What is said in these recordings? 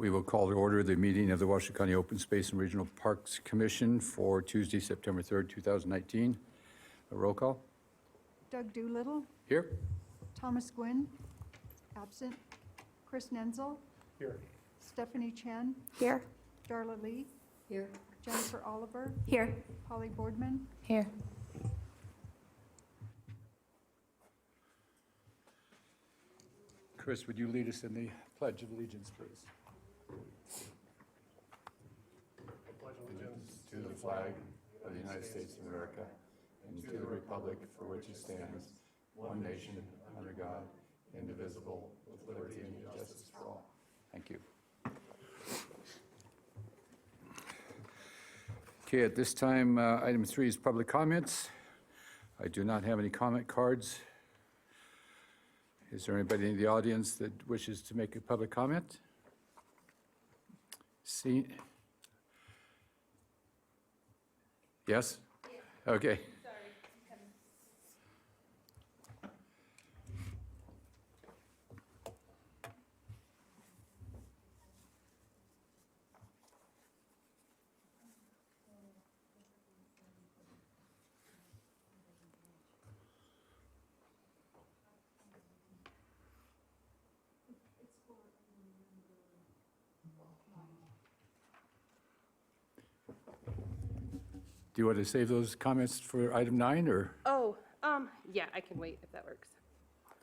We will call to order the meeting of the Washington County Open Space and Regional Parks Commission for Tuesday, September 3rd, 2019. A roll call. Doug Doolittle. Here. Thomas Gwynn. Absent. Chris Nenzel. Here. Stephanie Chen. Here. Darla Lee. Here. Jennifer Oliver. Here. Polly Boardman. Here. Chris, would you lead us in the Pledge of Allegiance, please? Pledge allegiance To the flag of the United States of America and to the republic for which it stands, one nation, under God, indivisible, with liberty and justice for all. Thank you. Okay, at this time, item 3 is public comments. I do not have any comment cards. Is there anybody in the audience that wishes to make a public comment? See? Yes? Okay. Do you want to save those comments for item 9, or? Oh, yeah, I can wait if that works.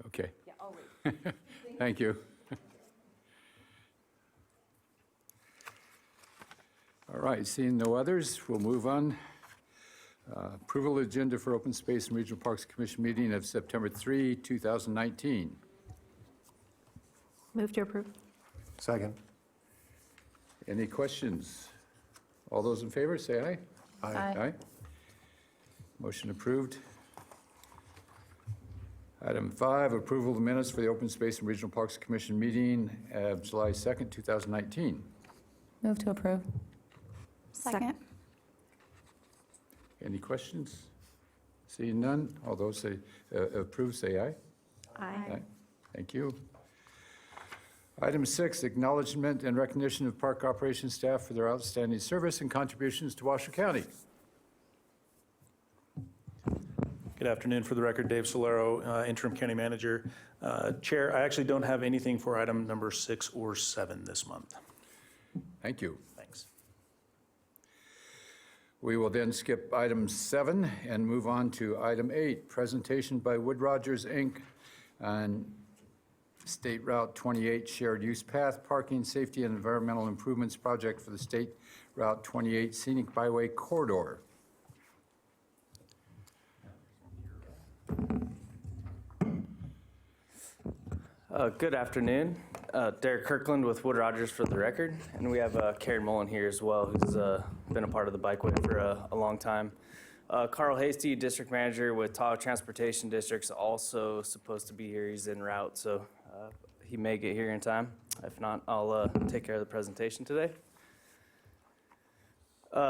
Okay, Yeah, I'll wait. thank you. All right, seeing no others, we'll move on. Approval agenda for Open Space and Regional Parks Commission meeting of September 3, 2019. Move to approve. Second. Any questions? All those in favor, say aye. Aye. Motion approved. Item 5, approval of the minutes for the Open Space and Regional Parks Commission meeting of July 2nd, 2019. Move to approve. Second. Any questions? Seeing none, all those say approve, say aye. Aye. Thank you. Item 6, acknowledgement and recognition of park operations staff for their outstanding service and contributions to Washoe County. Good afternoon. For the record, Dave Solero, Interim County Manager. Chair, I actually don't have anything for item number 6 or 7 this month. Thank you. Thanks. We will then skip item 7 and move on to item 8, presentation by Wood Rogers, Inc. on State Route 28 Shared Use Path Parking, Safety, and Environmental Improvements Project for the State Route 28 Scenic Byway Corridor. Good afternoon. Derek Kirkland with Wood Rogers for the record, and we have Karen Mullen here as well, who's been a part of the bikeway for a long time. Carl Hasty, District Manager with Tahoe Transportation District's also supposed to be here. He's en route, so he may get here in time. If not, I'll take care of the presentation today.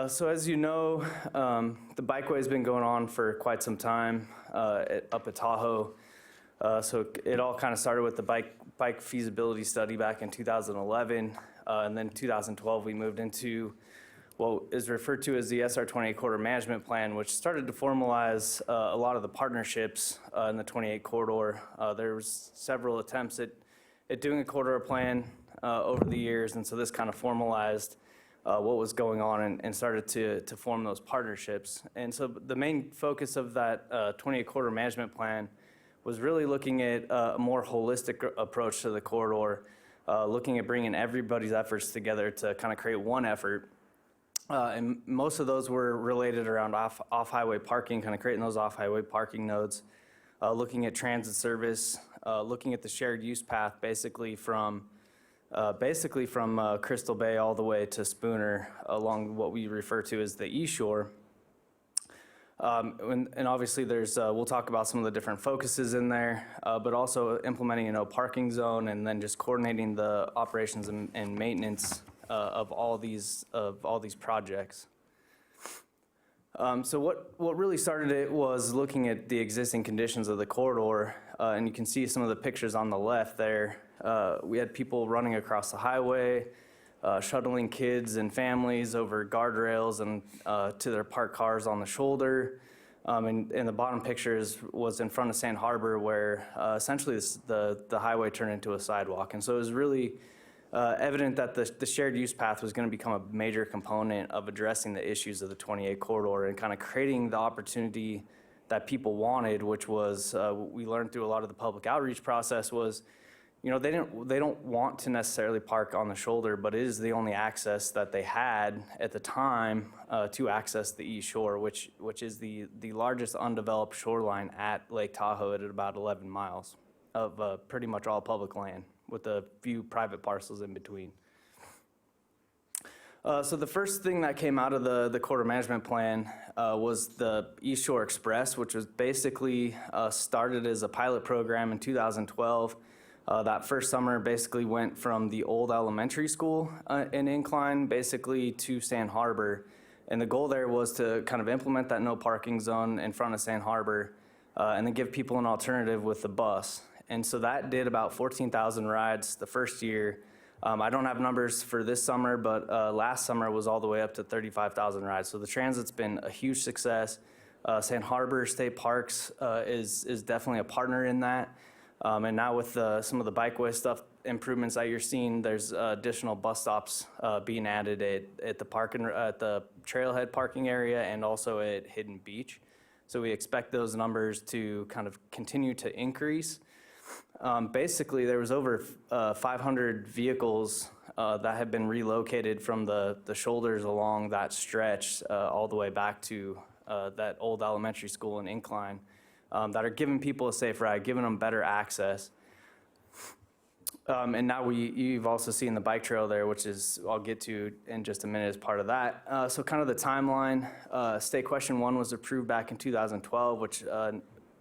So as you know, the bikeway has been going on for quite some time up at Tahoe. So it all kind of started with the bike feasibility study back in 2011, and then 2012 we moved into what is referred to as the SR 28 Corridor Management Plan, which started to formalize a lot of the partnerships in the 28 corridor. There was several attempts at doing a corridor plan over the years, and so this kind of formalized what was going on and started to form those partnerships. And so the main focus of that 28 corridor management plan was really looking at a more holistic approach to the corridor, looking at bringing everybody's efforts together to kind of create one effort. And most of those were related around off-highway parking, kind of creating those off-highway parking nodes, looking at transit service, looking at the shared use path, basically from Crystal Bay all the way to Spooner along what we refer to as the East Shore. And obviously there's, we'll talk about some of the different focuses in there, but also implementing a no parking zone and then just coordinating the operations and maintenance of all these projects. So what really started it was looking at the existing conditions of the corridor, and you can see some of the pictures on the left there. We had people running across the highway, shuttling kids and families over guardrails and to their parked cars on the shoulder. And the bottom picture was in front of Sand Harbor, where essentially the highway turned into a sidewalk. And so it was really evident that the shared use path was going to become a major component of addressing the issues of the 28 corridor and kind of creating the opportunity that people wanted, which was, we learned through a lot of the public outreach process was, you know, they don't want to necessarily park on the shoulder, but it is the only access that they had at the time to access the East Shore, which is the largest undeveloped shoreline at Lake Tahoe at about 11 miles of pretty much all public land, with a few private parcels in between. So the first thing that came out of the corridor management plan was the East Shore Express, which was basically started as a pilot program in 2012. That first summer basically went from the old elementary school in Incline basically to Sand Harbor. And the goal there was to kind of implement that no parking zone in front of Sand Harbor and then give people an alternative with the bus. And so that did about 14,000 rides the first year. I don't have numbers for this summer, but last summer was all the way up to 35,000 rides. So the transit's been a huge success. Sand Harbor State Parks is definitely a partner in that. And now with some of the bikeway stuff improvements that you're seeing, there's additional bus stops being added at the trailhead parking area and also at Hidden Beach. So we expect those numbers to kind of continue to increase. Basically, there was over 500 vehicles that have been relocated from the shoulders along that stretch all the way back to that old elementary school in Incline that are giving people a safe ride, giving them better access. And now you've also seen the bike trail there, which is I'll get to in just a minute as part of that. So kind of the timeline, State Question 1 was approved back in 2012, which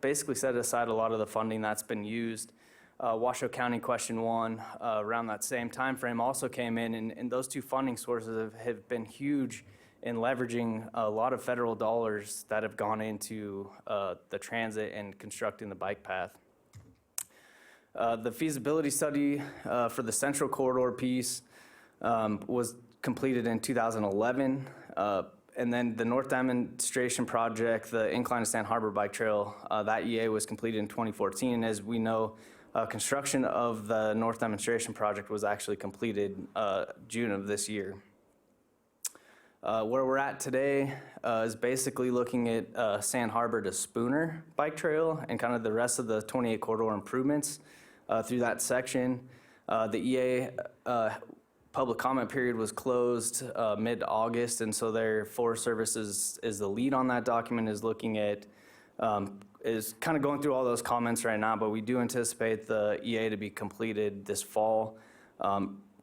basically set aside a lot of the funding that's been used. Washoe County Question 1 around that same time frame also came in, and those two funding sources have been huge in leveraging a lot of federal dollars that have gone into the transit and constructing the bike path. The feasibility study for the Central Corridor piece was completed in 2011. And then the North Demonstration Project, the Incline to Sand Harbor Bike Trail, that EA was completed in 2014. And as we know, construction of the North Demonstration Project was actually completed June of this year. Where we're at today is basically looking at Sand Harbor to Spooner Bike Trail and kind of the rest of the 28 corridor improvements through that section. The EA public comment period was closed mid-August, and so their Forest Service is the lead on that document, is looking at, is kind of going through all those comments right now, but we do anticipate the EA to be completed this fall.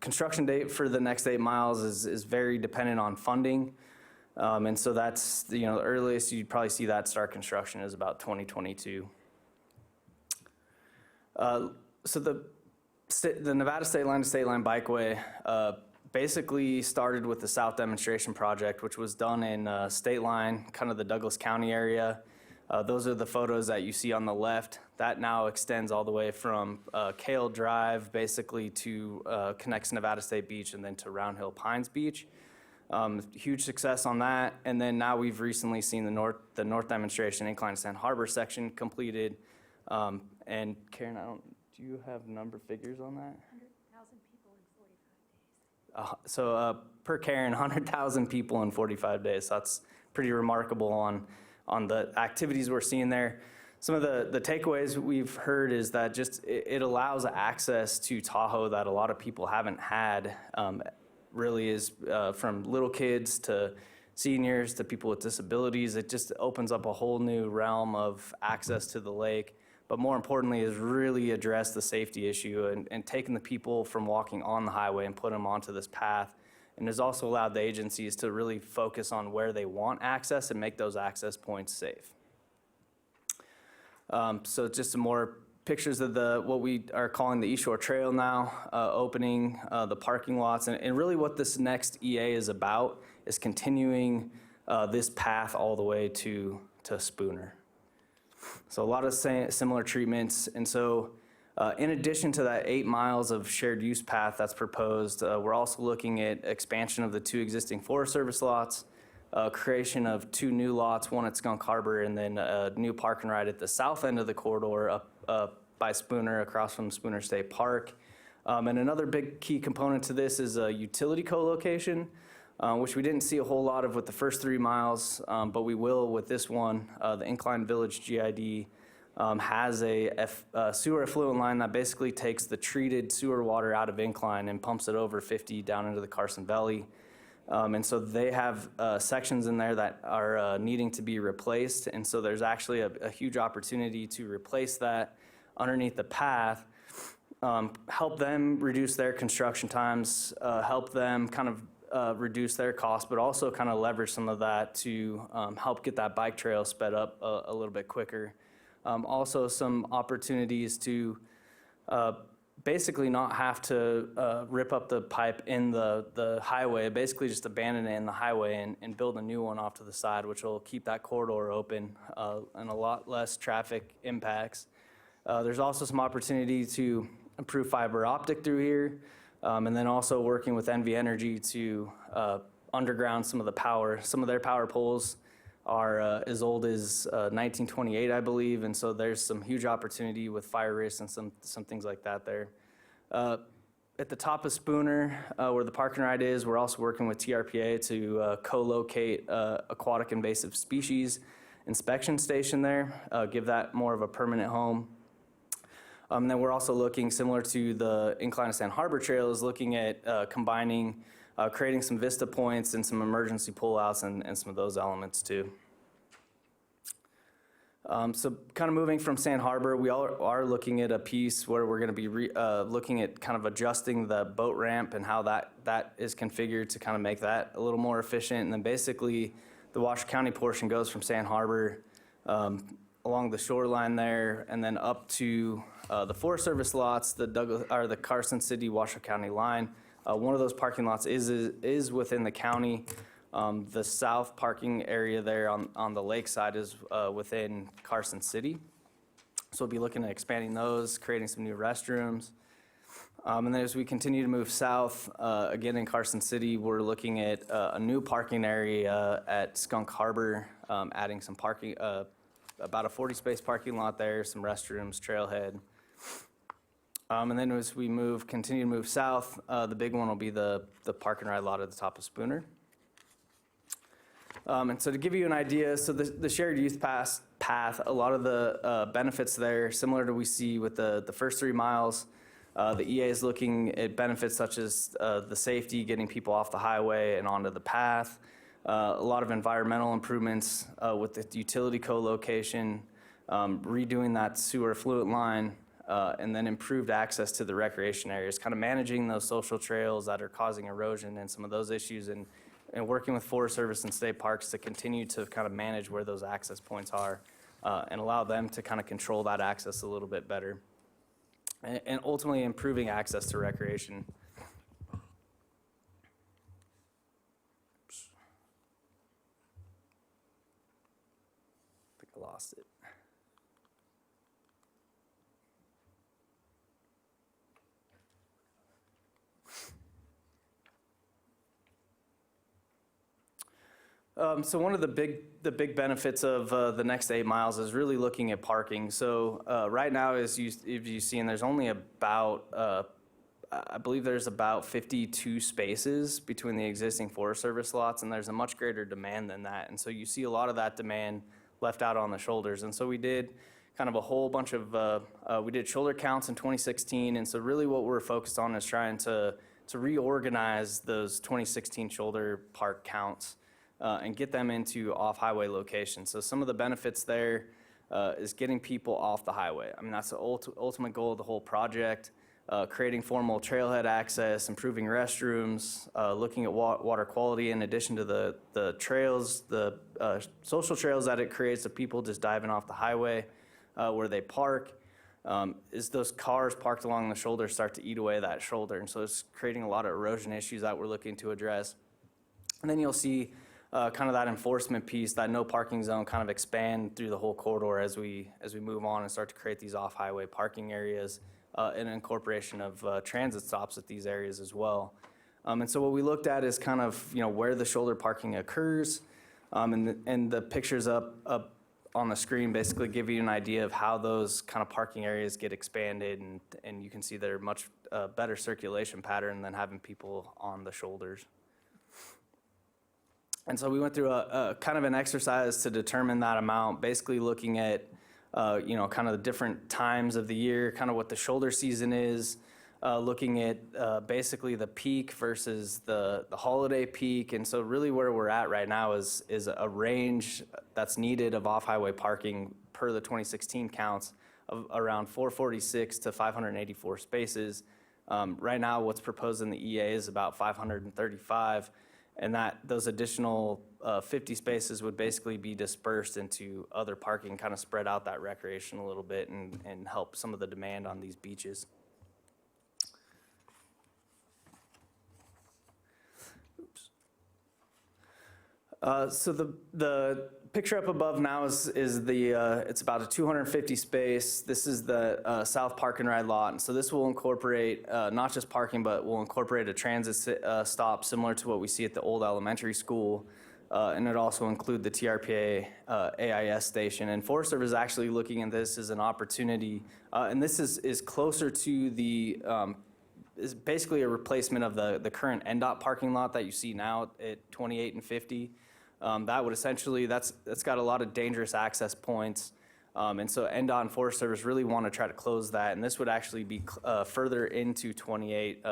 Construction date for the next 8 miles is very dependent on funding, and so that's, the earliest you'd probably see that start construction is about 2022. So the Nevada State Line to State Line Bikeway basically started with the South Demonstration Project, which was done in State Line, kind of the Douglas County area. Those are the photos that you see on the left. That now extends all the way from Kale Drive, basically to connects Nevada State Beach and then to Round Hill Pines Beach. Huge success on that. And then now we've recently seen the North Demonstration Incline to Sand Harbor section completed. And Karen, do you have number figures on that? 100,000 people in 45 days. So per Karen, 100,000 people in 45 days. That's pretty remarkable on the activities we're seeing there. Some of the takeaways we've heard is that just it allows access to Tahoe that a lot of people haven't had. Really is from little kids to seniors to people with disabilities. It just opens up a whole new realm of access to the lake. But more importantly is really address the safety issue and taking the people from walking on the highway and put them onto this path. And has also allowed the agencies to really focus on where they want access and make those access points safe. So just some more pictures of what we are calling the East Shore Trail now, opening the parking lots. And really what this next EA is about is continuing this path all the way to Spooner. So a lot of similar treatments. And so In addition to that 8 miles of shared use path that's proposed, we're also looking at expansion of the 2 existing Forest Service lots, creation of 2 new lots, one at Skunk Harbor, and then a new park and ride at the south end of the corridor up by Spooner, across from Spooner State Park. And another big key component to this is a utility co-location, which we didn't see a whole lot of with the first 3 miles, but we will with this one. The Incline Village GID has a sewer effluent line that basically takes the treated sewer water out of Incline and pumps it over 50 down into the Carson Valley. And so they have sections in there that are needing to be replaced. And so there's actually a huge opportunity to replace that underneath the path, help them reduce their construction times, help them kind of reduce their costs, but also kind of leverage some of that to help get that bike trail sped up a little bit quicker. Also some opportunities to basically not have to rip up the pipe in the highway, basically just abandon it in the highway and build a new one off to the side, which will keep that corridor open and a lot less traffic impacts. There's also some opportunity to improve fiber optic through here, and then also working with NV Energy to underground some of the power. Some of their power poles are as old as 1928, I believe, and so there's some huge opportunity with fire risks and some things like that there. At the top of Spooner, where the park and ride is, we're also working with TRPA to co-locate aquatic invasive species inspection station there, give that more of a permanent home. And then we're also looking, similar to the Incline to Sand Harbor Trail, is looking at combining creating some vista points and some emergency pullouts and some of those elements too. So kind of moving from Sand Harbor, we are looking at a piece where we're going to be looking at kind of adjusting the boat ramp and how that is configured to kind of make that a little more efficient. And then basically the Washoe County portion goes from Sand Harbor along the shoreline there and then up to the Forest Service lots, the Carson City Washoe County line. One of those parking lots is within the county. The south parking area there on the lake side is within Carson City. So we'll be looking at expanding those, creating some new restrooms. And then as we continue to move south, again in Carson City, we're looking at a new parking area at Skunk Harbor, adding some parking, about a 40-space parking lot there, some restrooms, trailhead. And then as we continue to move south, the big one will be the park and ride lot at the top of Spooner. And so to give you an idea, so the shared use path, a lot of the benefits there, similar to we see with the first 3 miles, the EA is looking at benefits such as the safety, getting people off the highway and onto the path, a lot of environmental improvements with the utility co-location, redoing that sewer effluent line, and then improved access to the recreation areas, kind of managing those social trails that are causing erosion and some of those issues, and working with Forest Service and state parks to continue to kind of manage where those access points are and allow them to kind of control that access a little bit better. And ultimately improving access to recreation. Oops. I think I lost it. So one of the big benefits of the next 8 miles is really looking at parking. So right now, if you've seen, there's only about, I believe there's about 52 spaces between the existing Forest Service lots, and there's a much greater demand than that. And so you see a lot of that demand left out on the shoulders. And so we did kind of a whole bunch of, we did shoulder counts in 2016. And so really what we're focused on is trying to reorganize those 2016 shoulder park counts. And get them into off-highway locations. So some of the benefits there is getting people off the highway. I mean, that's the ultimate goal of the whole project, creating formal trailhead access, improving restrooms, looking at water quality in addition to the trails, the social trails that it creates of people just diving off the highway where they park. Is those cars parked along the shoulder start to eat away that shoulder. And so it's creating a lot of erosion issues that we're looking to address. And then you'll see kind of that enforcement piece, that no parking zone kind of expand through the whole corridor as we move on and start to create these off-highway parking areas and incorporation of transit stops at these areas as well. And so what we looked at is kind of, where the shoulder parking occurs, and the pictures up on the screen basically give you an idea of how those kind of parking areas get expanded, and you can see they're much better circulation pattern than having people on the shoulders. And so we went through a kind of an exercise to determine that amount, basically looking at, kind of the different times of the year, kind of what the shoulder season is, looking at basically the peak versus the holiday peak. And so really where we're at right now is a range that's needed of off-highway parking per the 2016 counts of around 446 to 584 spaces. Right now, what's proposed in the EA is about 535. And those additional 50 spaces would basically be dispersed into other parking, kind of spread out that recreation a little bit and help some of the demand on these beaches. Oops. So the picture up above now is it's about a 250 space. This is the South Park and Ride lot. And so this will incorporate not just parking, but will incorporate a transit stop similar to what we see at the old elementary school. And it also include the TRPA AIS station. And Forest Service is actually looking at this as an opportunity. And this is closer to the, is basically a replacement of the current NDOT parking lot that you see now at 28 and 50. That would essentially, that's got a lot of dangerous access points. And so NDOT and Forest Service really want to try to close that. And this would actually be further into 28,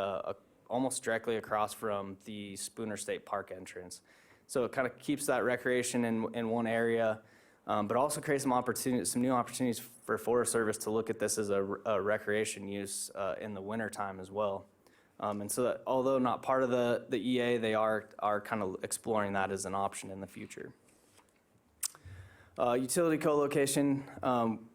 almost directly across from the Spooner State Park entrance. So it kind of keeps that recreation in one area, but also creates some new opportunities for Forest Service to look at this as a recreation use in the wintertime as well. And so that, although not part of the EA, they are kind of exploring that as an option in the future. Utility co-location,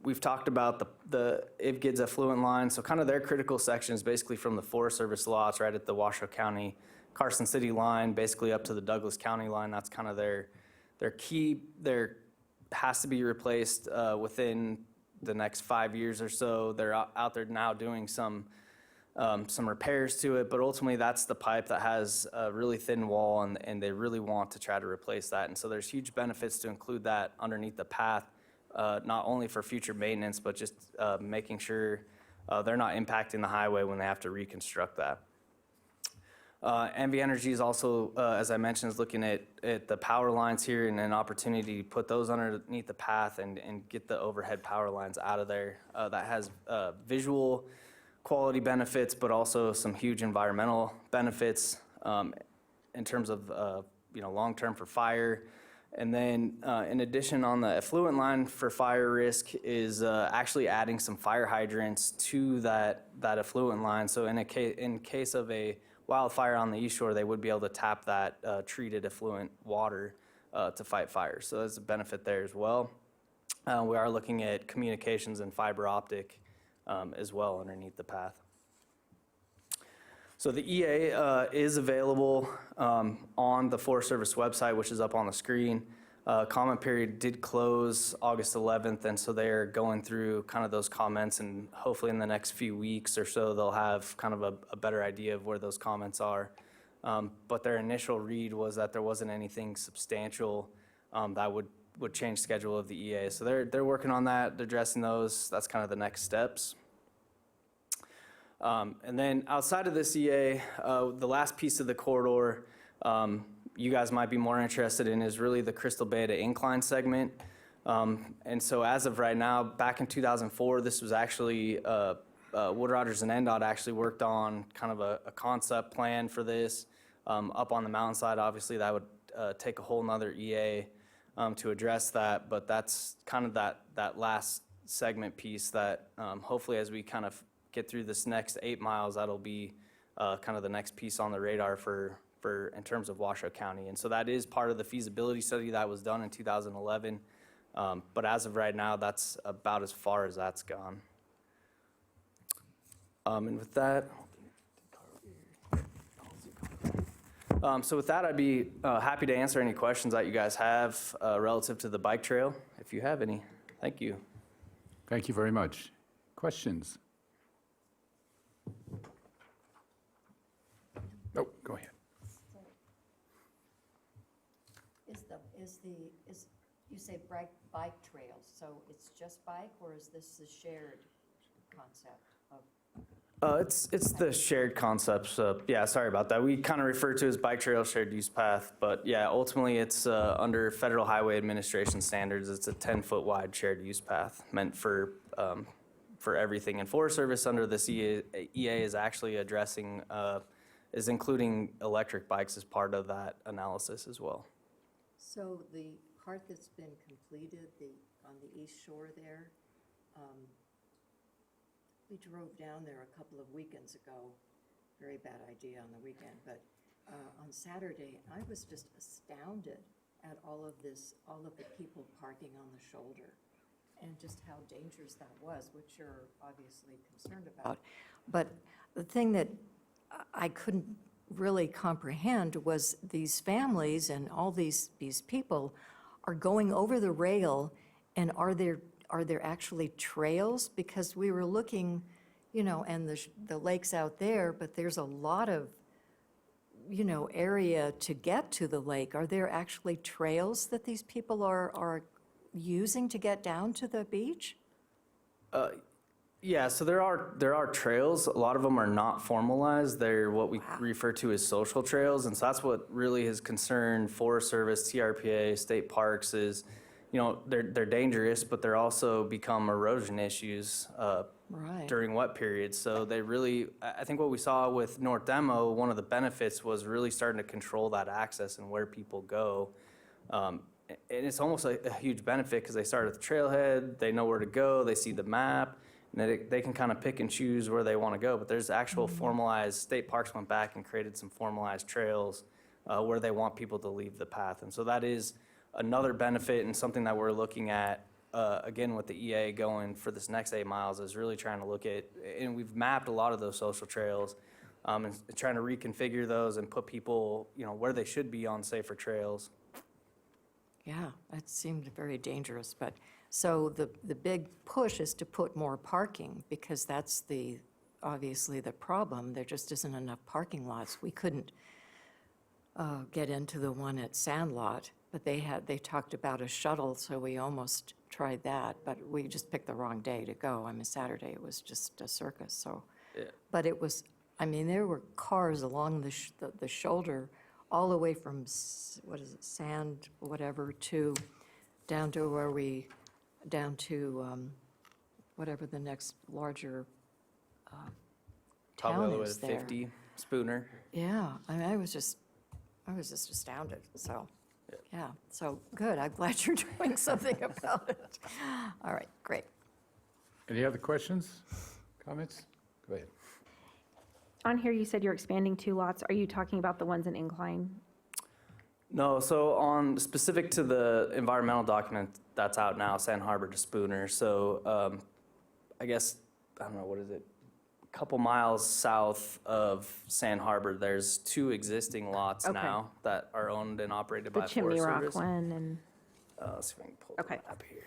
we've talked about the IVGID's effluent line. So kind of their critical section is basically from the Forest Service lots right at the Washoe County, Carson City line, basically up to the Douglas County line. That's kind of their key. There has to be replaced within the next 5 years or so. They're out there now doing some repairs to it, but ultimately that's the pipe that has a really thin wall, and they really want to try to replace that. And so there's huge benefits to include that underneath the path, not only for future maintenance, but just making sure they're not impacting the highway when they have to reconstruct that. NV Energy is also, as I mentioned, is looking at the power lines here and an opportunity to put those underneath the path and get the overhead power lines out of there. That has visual quality benefits, but also some huge environmental benefits in terms of long-term for fire. And then in addition, on the effluent line for fire risk is actually adding some fire hydrants to that effluent line. So in case of a wildfire on the East Shore, they would be able to tap that treated effluent water to fight fires. So there's a benefit there as well. We are looking at communications and fiber optic as well underneath the path. So the EA is available on the Forest Service website, which is up on the screen. Comment period did close August 11th, and so they're going through kind of those comments, and hopefully in the next few weeks or so they'll have kind of a better idea of where those comments are. But their initial read was that there wasn't anything substantial that would change schedule of the EA. So they're working on that, they're addressing those. That's kind of the next steps. And then outside of this EA, the last piece of the corridor you guys might be more interested in is really the Crystal Bay to Incline segment. And so as of right now, back in 2004, this was actually, Wood Rogers and NDOT actually worked on kind of a concept plan for this. Up on the mountainside, obviously that would take a whole nother EA to address that, but that's kind of that last segment piece that hopefully as we kind of get through this next 8 miles, that'll be kind of the next piece on the radar for in terms of Washoe County. And so that is part of the feasibility study that was done in 2011. But as of right now, that's about as far as that's gone. And with that, so with that, I'd be happy to answer any questions that you guys have relative to the bike trail, if you have any. Thank you. Thank you very much. Questions? Oh, go ahead. You say bike trails, so it's just bike, or is this a shared concept of? It's the shared concepts. Yeah, sorry about that. We kind of refer to as bike trail shared use path, but yeah, ultimately it's under Federal Highway Administration standards. It's a 10-foot wide shared use path meant for everything. And Forest Service under this EA is actually addressing, is including electric bikes as part of that analysis as well. So the part that's been completed, on the east shore there, we drove down there a couple of weekends ago. Very bad idea on the weekend, but on Saturday, I was just astounded at all of the people parking on the shoulder and just how dangerous that was, which you're obviously concerned about. But the thing that I couldn't really comprehend was these families and all these people are going over the rail, and are there actually trails? Because we were looking, and the lake's out there, but there's a lot of, area to get to the lake. Are there actually trails that these people are using to get down to the beach? Yeah, so there are trails. A lot of them are not formalized. They're what we refer to as social trails, and so that's what really has concerned Forest Service, TRPA, state parks is, they're dangerous, but they're also become erosion issues Right. during wet periods. So they really, I think what we saw with North Demo, one of the benefits was really starting to control that access and where people go. And it's almost a huge benefit because they start at the trailhead, they know where to go, they see the map, and they can kind of pick and choose where they want to go. But there's actual formalized, state parks went back and created some formalized trails where they want people to leave the path. And so that is another benefit and something that we're looking at, again, with the EA going for this next 8 miles is really trying to look at, and we've mapped a lot of those social trails and trying to reconfigure those and put people, where they should be on safer trails. Yeah, it seemed very dangerous, but, so the big push is to put more parking, because that's obviously the problem. There just isn't enough parking lots. We couldn't get into the one at Sandlot, but they talked about a shuttle, so we almost tried that, but we just picked the wrong day to go. I mean, Saturday, it was just a circus, so. Yeah. But it was, there were cars along the shoulder, all the way from, Sand, whatever, down to whatever the next larger Probably all town the way is to there. 50, Spooner. Yeah, I was just astounded, so, yeah, so good, I'm glad you're doing something about it. All right, great. Any other questions, comments? Go ahead. On here, you said you're expanding 2 lots. Are you talking about the ones in Incline? No, so on specific to the environmental document that's out now, Sand Harbor to Spooner. So I guess, I don't know, what is it? A couple miles south of Sand Harbor, there's 2 existing lots Okay. now that are owned and operated The by Chimney Forest Rock Service. one and, Let's see if I can pull Okay. it up here.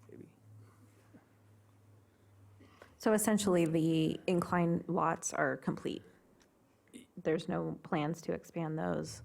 Maybe. so essentially the Incline lots are complete. There's no plans to expand those.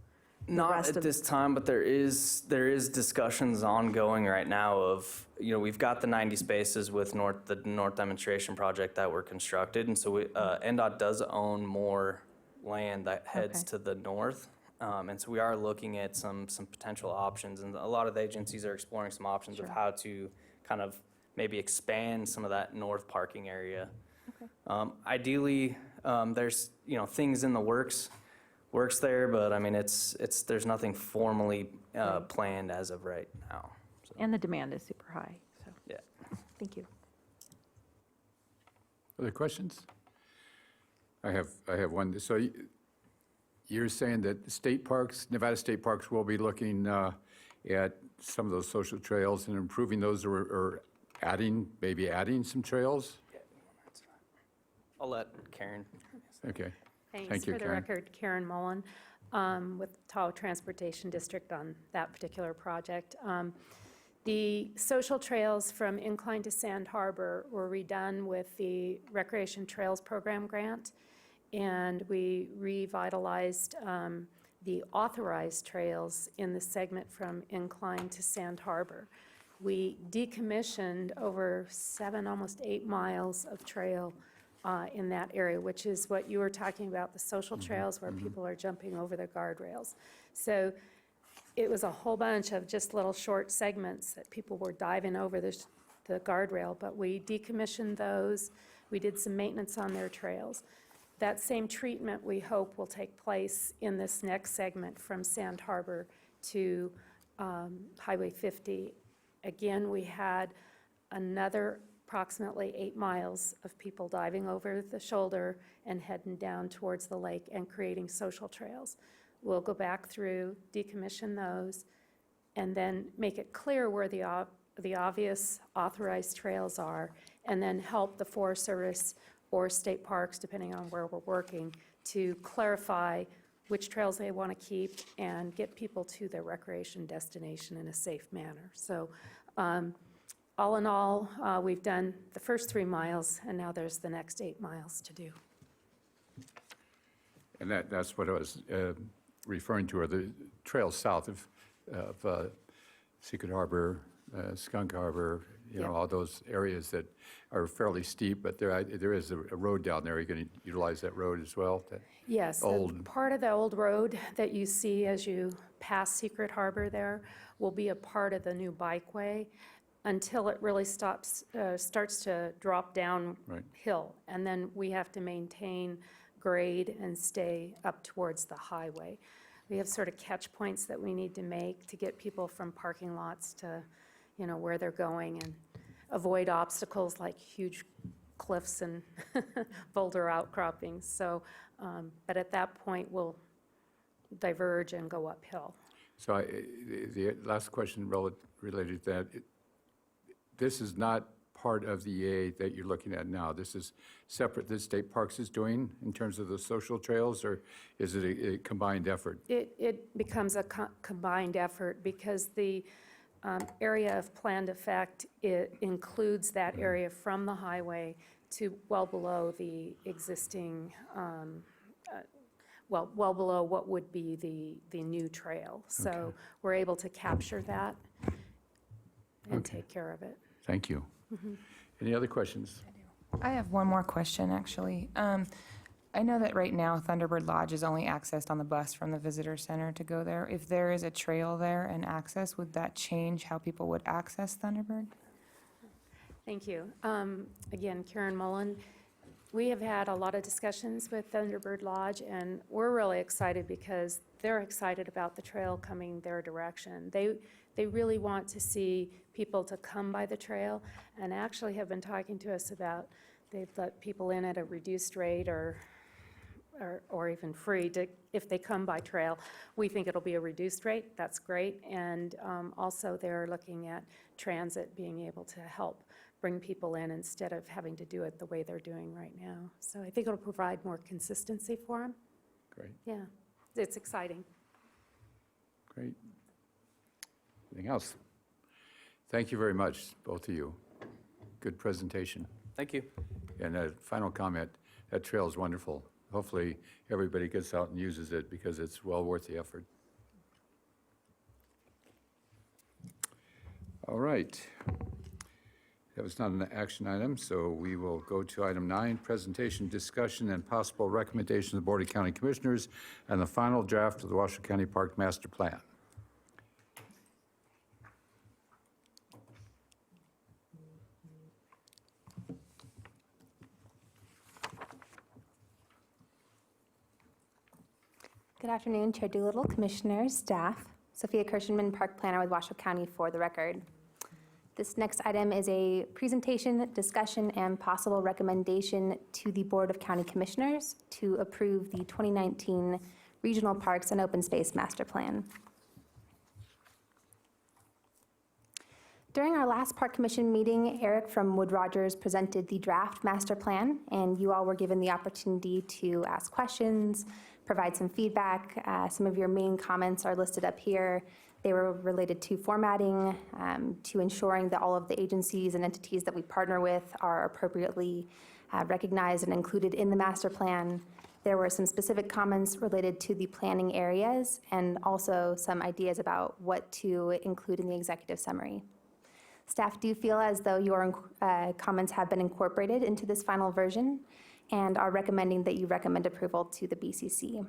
Not rest at of- this time, but there is discussions ongoing right now of, we've got the 90 spaces with the North Demonstration Project that were constructed. And so NDOT does own more land that heads Okay. to the north. And so we are looking at some potential options. And a lot of the agencies are exploring some options of Sure. how to kind of maybe expand some of that north parking area. Okay. Ideally, there's, things in the works there, but there's nothing formally planned as of right now. So, And the demand is super high, so, yeah. thank you. Other questions? I have one. So you're saying that state parks, Nevada state parks will be looking at some of those social trails and improving those, or maybe adding some trails? I'll let Karen. Okay. Thanks. Thank you, For the Karen. record, Karen Mullen with Tahoe Transportation District on that particular project. The social trails from Incline to Sand Harbor were redone with the Recreation Trails Program grant, and we revitalized the authorized trails in the segment from Incline to Sand Harbor. We decommissioned over 7, almost 8 miles of trail in that area, which is what you were talking about, the social trails where people are jumping over the guardrails. So it was a whole bunch of just little short segments that people were diving over the guardrail, but we decommissioned those. We did some maintenance on their trails. That same treatment, we hope, will take place in this next segment from Sand Harbor to Highway 50. Again, we had another approximately 8 miles of people diving over the shoulder and heading down towards the lake and creating social trails. We'll go back through, decommission those, and then make it clear where the obvious authorized trails are, and then help the Forest Service or state parks, depending on where we're working, to clarify which trails they want to keep and get people to their recreation destination in a safe manner. So all in all, we've done the first 3 miles, and now there's the next 8 miles to do. And that's what I was referring to, are the trails south of Secret Harbor, Skunk Harbor, you know, Yep. all those areas that are fairly steep, but there is a road down there. You're going to utilize that road as well? Yes, Old. part of the old road that you see as you pass Secret Harbor there will be a part of the new bikeway until it really starts to drop down Right. hill. And then we have to maintain grade and stay up towards the highway. We have sort of catch points that we need to make to get people from parking lots to, you know, where they're going, and avoid obstacles like huge cliffs and boulder outcroppings. So, but at that point, we'll diverge and go uphill. So the last question related to that, this is not part of the EA that you're looking at now. This is separate that State Parks is doing in terms of the social trails, or is it a combined effort? It becomes a combined effort because the area of planned effect, it includes that area from the highway to well below the existing, well below what would be the new trail. So Okay. we're able to capture that and Okay. take care of it. Thank you. Any other questions? I have one more question, actually. I know that right now Thunderbird Lodge is only accessed on the bus from the visitor center to go there. If there is a trail there and access, would that change how people would access Thunderbird? Thank you. Again, Karen Mullen. We have had a lot of discussions with Thunderbird Lodge, and we're really excited because they're excited about the trail coming their direction. They really want to see people to come by the trail, and actually have been talking to us about they've let people in at a reduced rate or even free if they come by trail. We think it'll be a reduced rate. That's great. And also they're looking at transit being able to help bring people in instead of having to do it the way they're doing right now. So I think it'll provide more consistency for them. Great, Yeah, it's exciting. great. Anything else? Thank you very much, both of you. Good presentation. Thank you. And a final comment, that trail is wonderful. Hopefully, everybody gets out and uses it because it's well worth the effort. All right. That was not an action item, so we will go to item 9, presentation, discussion, and possible recommendation of the Board of County Commissioners and the final draft of the Washoe County Park Master Plan. Good afternoon, Chair Doolittle, Commissioners, staff. Sophia Kirschenman, Park Planner with Washoe County for the record. This next item is a presentation, discussion, and possible recommendation to the Board of County Commissioners to approve the 2019 Regional Parks and Open Space Master Plan. During our last Park Commission meeting, Eric from Wood Rogers presented the draft master plan, and you all were given the opportunity to ask questions, provide some feedback. Some of your main comments are listed up here. They were related to formatting, to ensuring that all of the agencies and entities that we partner with are appropriately recognized and included in the master plan. There were some specific comments related to the planning areas and also some ideas about what to include in the executive summary. Staff do feel as though your comments have been incorporated into this final version and are recommending that you recommend approval to the BCC.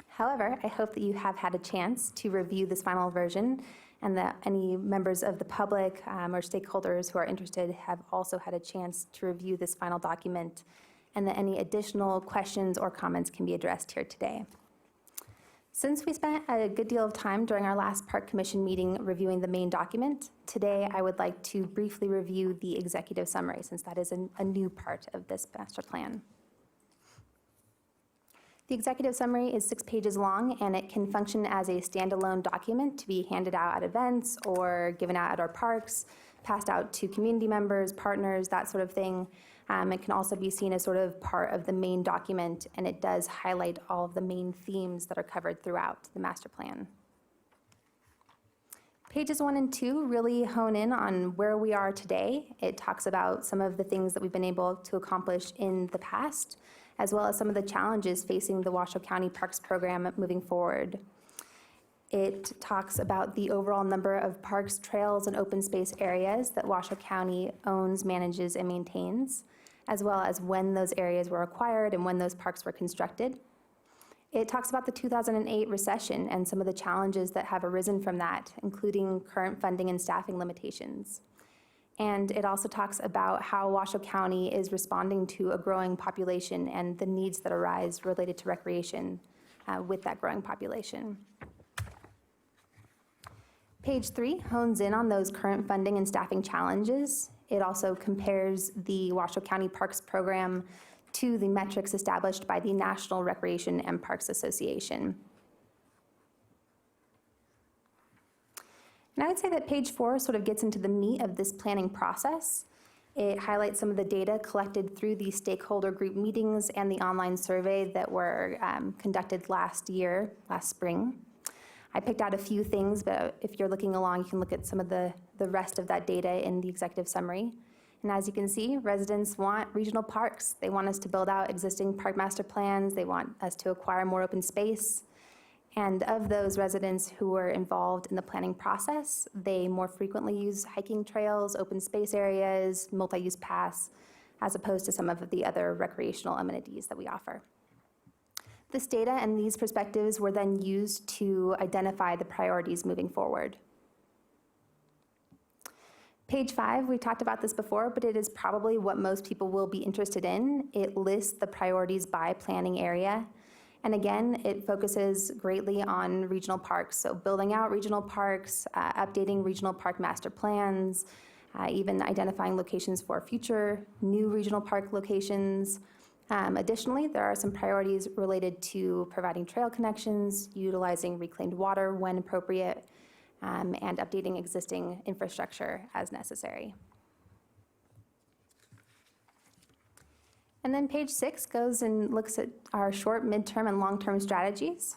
However, I hope that you have had a chance to review this final version and that any members of the public or stakeholders who are interested have also had a chance to review this final document and that any additional questions or comments can be addressed here today. Since we spent a good deal of time during our last Park Commission meeting reviewing the main document, today I would like to briefly review the executive summary since that is a new part of this master plan. The executive summary is 6 pages long, and it can function as a standalone document to be handed out at events or given out at our parks, passed out to community members, partners, that sort of thing. It can also be seen as sort of part of the main document, and it does highlight all of the main themes that are covered throughout the master plan. Pages 1 and 2 really hone in on where we are today. It talks about some of the things that we've been able to accomplish in the past, as well as some of the challenges facing the Washoe County Parks Program moving forward. It talks about the overall number of parks, trails, and open space areas that Washoe County owns, manages, and maintains, as well as when those areas were acquired and when those parks were constructed. It talks about the 2008 recession and some of the challenges that have arisen from that, including current funding and staffing limitations. And it also talks about how Washoe County is responding to a growing population and the needs that arise related to recreation with that growing population. Page 3 hones in on those current funding and staffing challenges. It also compares the Washoe County Parks Program to the metrics established by the National Recreation and Parks Association. And I would say that page 4 sort of gets into the meat of this planning process. It highlights some of the data collected through the stakeholder group meetings and the online survey that were conducted last spring. I picked out a few things, but if you're looking along, you can look at some of the rest of that data in the executive summary. And as you can see, residents want regional parks. They want us to build out existing park master plans. They want us to acquire more open space. And of those residents who were involved in the planning process, they more frequently use hiking trails, open space areas, multi-use paths, as opposed to some of the other recreational amenities that we offer. This data and these perspectives were then used to identify the priorities moving forward. Page 5, we talked about this before, but it is probably what most people will be interested in. It lists the priorities by planning area. And again, it focuses greatly on regional parks. So building out regional parks, updating regional park master plans, even identifying locations for future new regional park locations. Additionally, there are some priorities related to providing trail connections, utilizing reclaimed water when appropriate, and updating existing infrastructure as necessary. And then page 6 goes and looks at our short, midterm, and long-term strategies.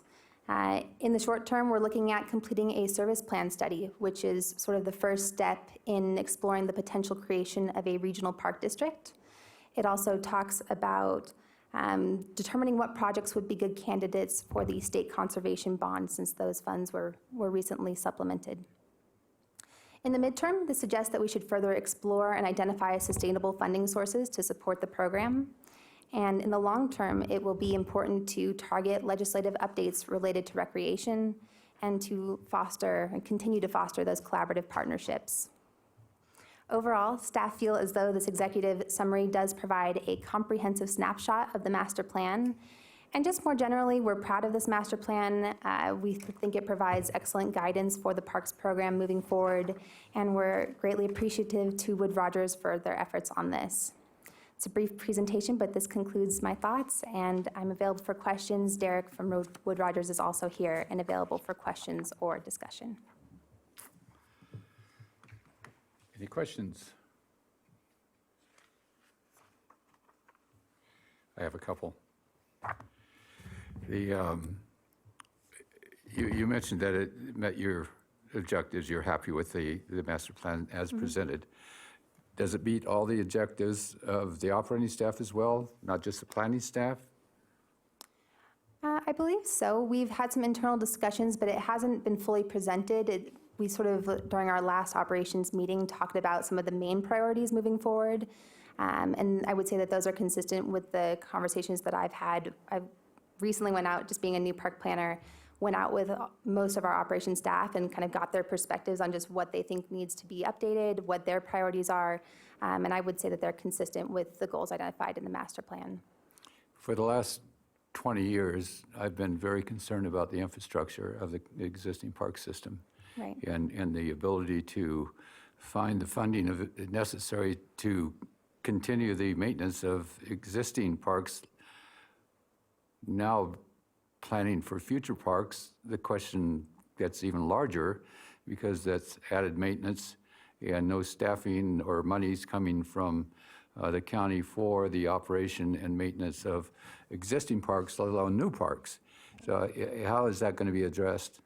In the short term, we're looking at completing a service plan study, which is sort of the first step in exploring the potential creation of a regional park district. It also talks about determining what projects would be good candidates for the state conservation bond, since those funds were recently supplemented. In the midterm, this suggests that we should further explore and identify sustainable funding sources to support the program. And in the long term, it will be important to target legislative updates related to recreation and to foster and continue to foster those collaborative partnerships. Overall, staff feel as though this executive summary does provide a comprehensive snapshot of the master plan. And just more generally, we're proud of this master plan. We think it provides excellent guidance for the Parks Program moving forward, and we're greatly appreciative to Wood Rogers for their efforts on this. It's a brief presentation, but this concludes my thoughts, and I'm available for questions. Derek from Wood Rogers is also here and available for questions or discussion. Any questions? I have a couple. You mentioned that it met your objectives, you're happy with the master plan as presented. Does it meet all the objectives of the operating staff as well, not just the planning staff? I believe so. We've had some internal discussions, but it hasn't been fully presented. We sort of, during our last operations meeting, talked about some of the main priorities moving forward. And I would say that those are consistent with the conversations that I've had. I recently went out, just being a new park planner, went out with most of our operations staff and kind of got their perspectives on just what they think needs to be updated, what their priorities are. And I would say that they're consistent with the goals identified in the master plan. For the last 20 years, I've been very concerned about the infrastructure of the existing park system. Right. And the ability to find the funding necessary to continue the maintenance of existing parks. Now, planning for future parks, the question gets even larger because that's added maintenance and no staffing or monies coming from the county for the operation and maintenance of existing parks, let alone new parks. So how is that going to be addressed?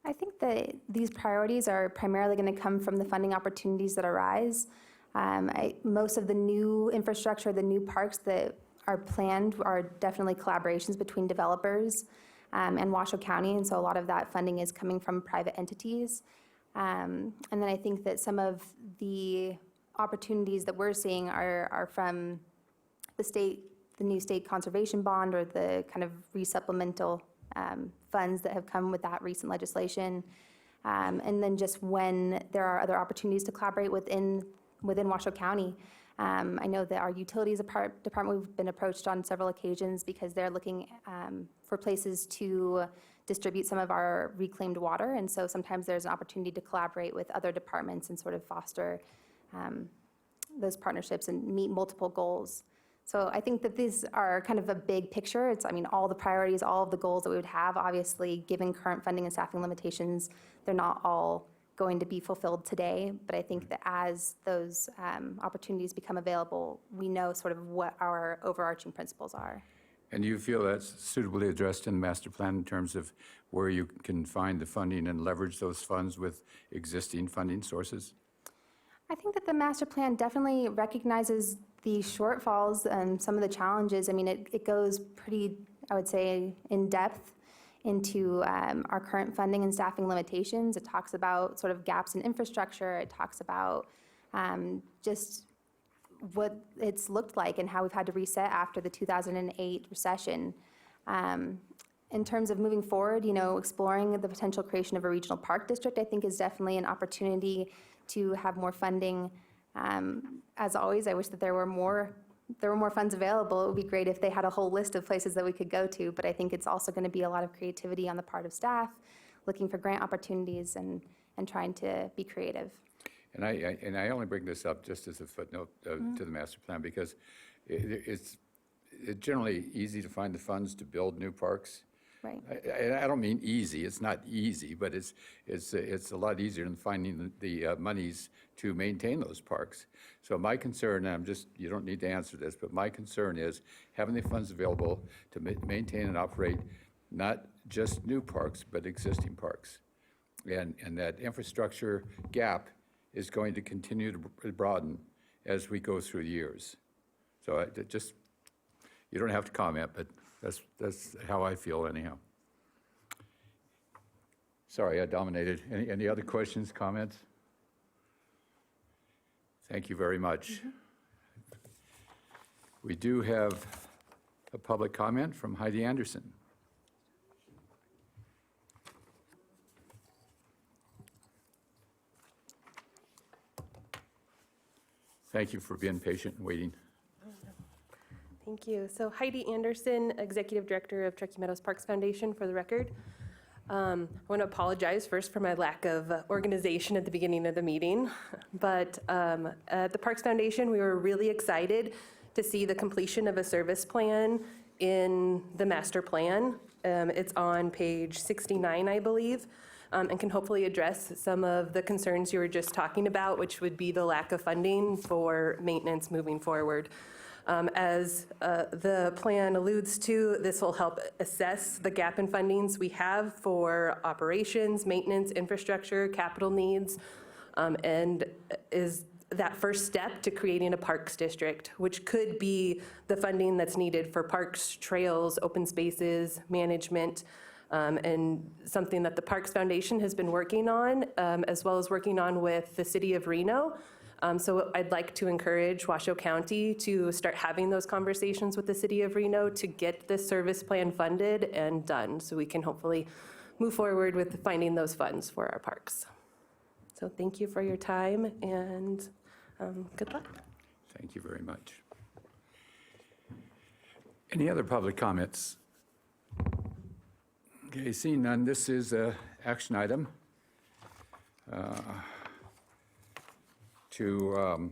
I think that these priorities are primarily going to come from the funding opportunities that arise. Most of the new infrastructure, the new parks that are planned are definitely collaborations between developers and Washoe County, and so a lot of that funding is coming from private entities. And then I think that some of the opportunities that we're seeing are from the new state conservation bond, or the kind of resupplemental funds that have come with that recent legislation. And then just when there are other opportunities to collaborate within Washoe County. I know that our utilities department, we've been approached on several occasions because they're looking for places to distribute some of our reclaimed water. And so sometimes there's an opportunity to collaborate with other departments and sort of foster those partnerships and meet multiple goals. So I think that these are kind of a big picture. It's, I mean, all the priorities, all of the goals that we would have, obviously, given current funding and staffing limitations, they're not all going to be fulfilled today. But I think that as those opportunities become available, we know sort of what our overarching principles are. And you feel that's suitably addressed in the master plan in terms of where you can find the funding and leverage those funds with existing funding sources? I think that the master plan definitely recognizes the shortfalls and some of the challenges. I mean, it goes pretty, I would say, in depth into our current funding and staffing limitations. It talks about sort of gaps in infrastructure. It talks about just what it's looked like and how we've had to reset after the 2008 recession. In terms of moving forward, you know, exploring the potential creation of a regional park district, I think is definitely an opportunity to have more funding. As always, I wish that there were more funds available. It would be great if they had a whole list of places that we could go to, but I think it's also going to be a lot of creativity on the part of staff, looking for grant opportunities and trying to be creative. And I only bring this up just as a footnote to the master plan because it's generally easy to find the funds to build new parks. Right. I don't mean easy, it's not easy, but it's a lot easier than finding the monies to maintain those parks. So my concern, and you don't need to answer this, but my concern is having the funds available to maintain and operate not just new parks, but existing parks. And that infrastructure gap is going to continue to broaden as we go through years. So you don't have to comment, but that's how I feel anyhow. Sorry, I dominated. Any other questions, comments? Thank you very much. We do have a public comment from Heidi Anderson. Thank you for being patient and waiting. Thank you. So Heidi Anderson, Executive Director of Truckee Meadows Parks Foundation, for the record. I want to apologize first for my lack of organization at the beginning of the meeting. But at the Parks Foundation, we were really excited to see the completion of a service plan in the master plan. It's on page 69, I believe, and can hopefully address some of the concerns you were just talking about, which would be the lack of funding for maintenance moving forward. As the plan alludes to, this will help assess the gap in fundings we have for operations, maintenance, infrastructure, capital needs, and is that first step to creating a parks district, which could be the funding that's needed for parks, trails, open spaces, management, and something that the Parks Foundation has been working on, as well as working on with the city of Reno. So I'd like to encourage Washoe County to start having those conversations with the city of Reno to get this service plan funded and done, so we can hopefully move forward with finding those funds for our parks. So thank you for your time, and good luck. Thank you very much. Any other public comments? Okay, seeing none, this is an action item to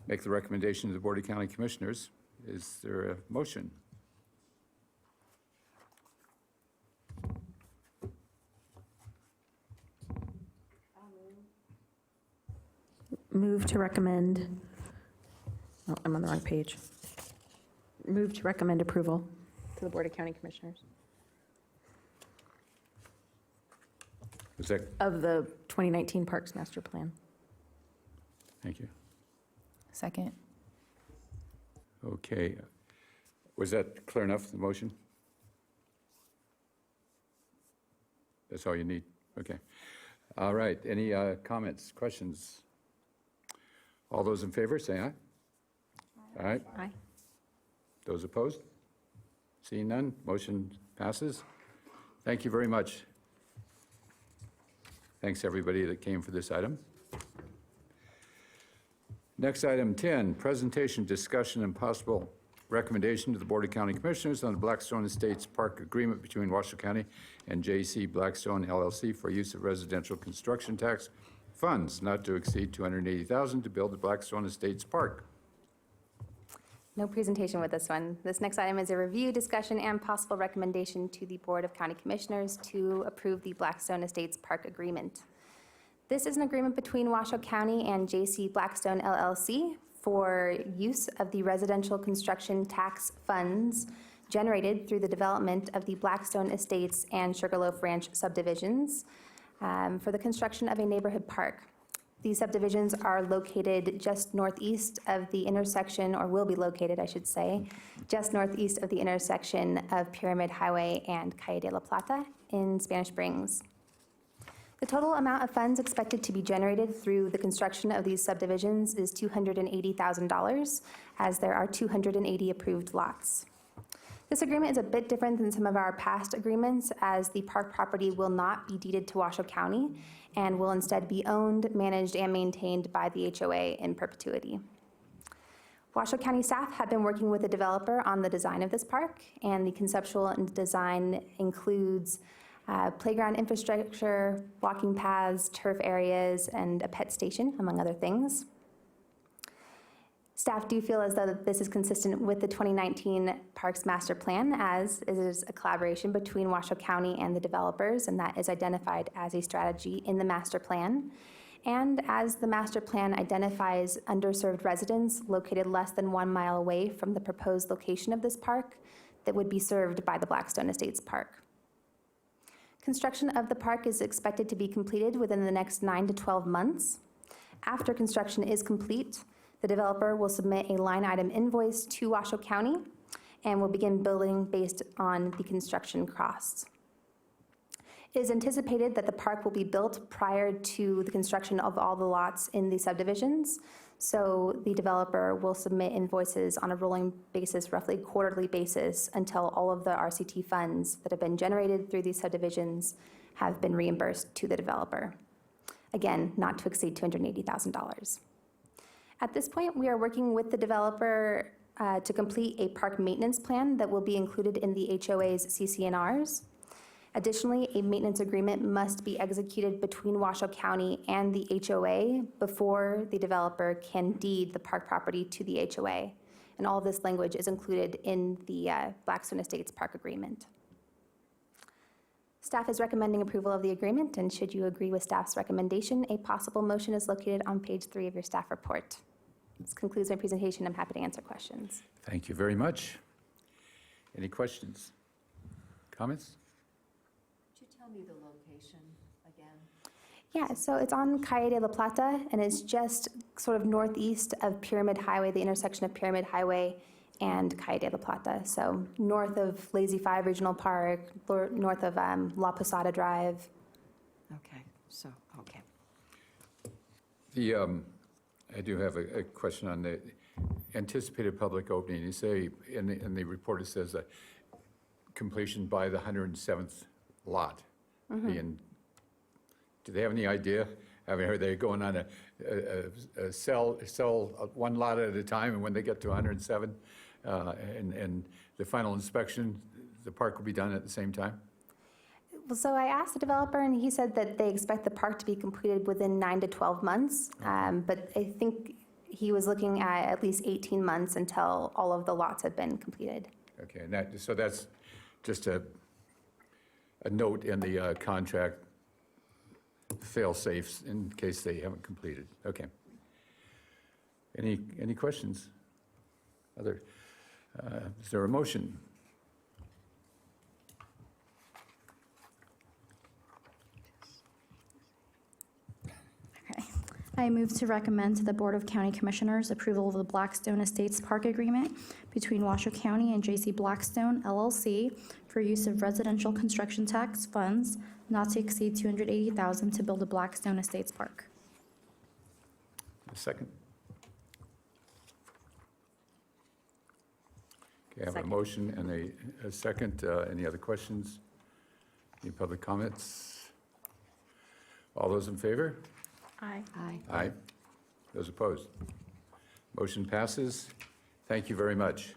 make the recommendation to the Board of County Commissioners. Is there a motion? Move to recommend, oh, I'm on the wrong page. Move to recommend approval to the Board of County Commissioners Is that, of the 2019 Parks Master Plan. thank you. Second. Okay. Was that clear enough, the motion? That's all you need? Okay. All right. Any comments, questions? All those in favor, say aye. Aye. Aye. Those opposed? Seeing none, motion passes. Thank you very much. Thanks, everybody that came for this item. Next, item 10, presentation, discussion, and possible recommendation to the Board of County Commissioners on the Blackstone Estates Park Agreement between Washoe County and J.C. Blackstone LLC for use of residential construction tax funds not to exceed $280,000 to build the Blackstone Estates Park. No presentation with this one. This next item is a review, discussion, and possible recommendation to the Board of County Commissioners to approve the Blackstone Estates Park Agreement. This is an agreement between Washoe County and J.C. Blackstone LLC for use of the residential construction tax funds generated through the development of the Blackstone Estates and Sugarloaf Ranch subdivisions for the construction of a neighborhood park. These subdivisions are located just northeast of the intersection, or will be located, I should say, just northeast of the intersection of Pyramid Highway and Calle de la Plata in Spanish Springs. The total amount of funds expected to be generated through the construction of these subdivisions is $280,000, as there are 280 approved lots. This agreement is a bit different than some of our past agreements, as the park property will not be deeded to Washoe County and will instead be owned, managed, and maintained by the HOA in perpetuity. Washoe County staff have been working with the developer on the design of this park, and the conceptual and design includes playground infrastructure, walking paths, turf areas, and a pet station, among other things. Staff do feel as though that this is consistent with the 2019 Parks Master Plan, as it is a collaboration between Washoe County and the developers, and that is identified as a strategy in the master plan. And as the master plan identifies underserved residents located less than 1 mile away from the proposed location of this park that would be served by the Blackstone Estates Park. Construction of the park is expected to be completed within the next 9 to 12 months. After construction is complete, the developer will submit a line item invoice to Washoe County and will begin building based on the construction costs. It is anticipated that the park will be built prior to the construction of all the lots in the subdivisions, so the developer will submit invoices on a rolling basis, roughly quarterly basis, until all of the RCT funds that have been generated through these subdivisions have been reimbursed to the developer. Again, not to exceed $280,000. At this point, we are working with the developer to complete a park maintenance plan that will be included in the HOA's CCNRs. Additionally, a maintenance agreement must be executed between Washoe County and the HOA before the developer can deed the park property to the HOA. And all of this language is included in the Blackstone Estates Park Agreement. Staff is recommending approval of the agreement, and should you agree with staff's recommendation, a possible motion is located on page 3 of your staff report. This concludes my presentation. I'm happy to answer questions. Thank you very much. Any questions? Comments? Could you tell me the location again? Yeah, so it's on Calle de la Plata, and it's just sort of northeast of Pyramid Highway, the intersection of Pyramid Highway and Calle de la Plata. So north of Lazy Five Regional Park, north of La Posada Drive. Okay, so, okay. I do have a question on the anticipated public opening. You say, in the report, it says completion by the 107th lot. Being, do they have any idea? I mean, are they going on a sell one lot at a time, and when they get to 107, and the final inspection, the park will be done at the same time? Well, so I asked the developer, and he said that they expect the park to be completed within 9 to 12 months. But I think he was looking at least 18 months until all of the lots have been completed. Okay, and so that's just a note in the contract, fail-safes in case they haven't completed. Okay. Any questions? Is there a motion? I move to recommend to the Board of County Commissioners approval of the Blackstone Estates Park Agreement between Washoe County and J.C. Blackstone LLC for use of residential construction tax funds not to exceed $280,000 to build a Blackstone Estates Park. A second? Okay, I have a Second. motion and a second. Any other questions? Any public comments? All those in favor? Aye. Aye. Aye. Those opposed? Motion passes. Thank you very much.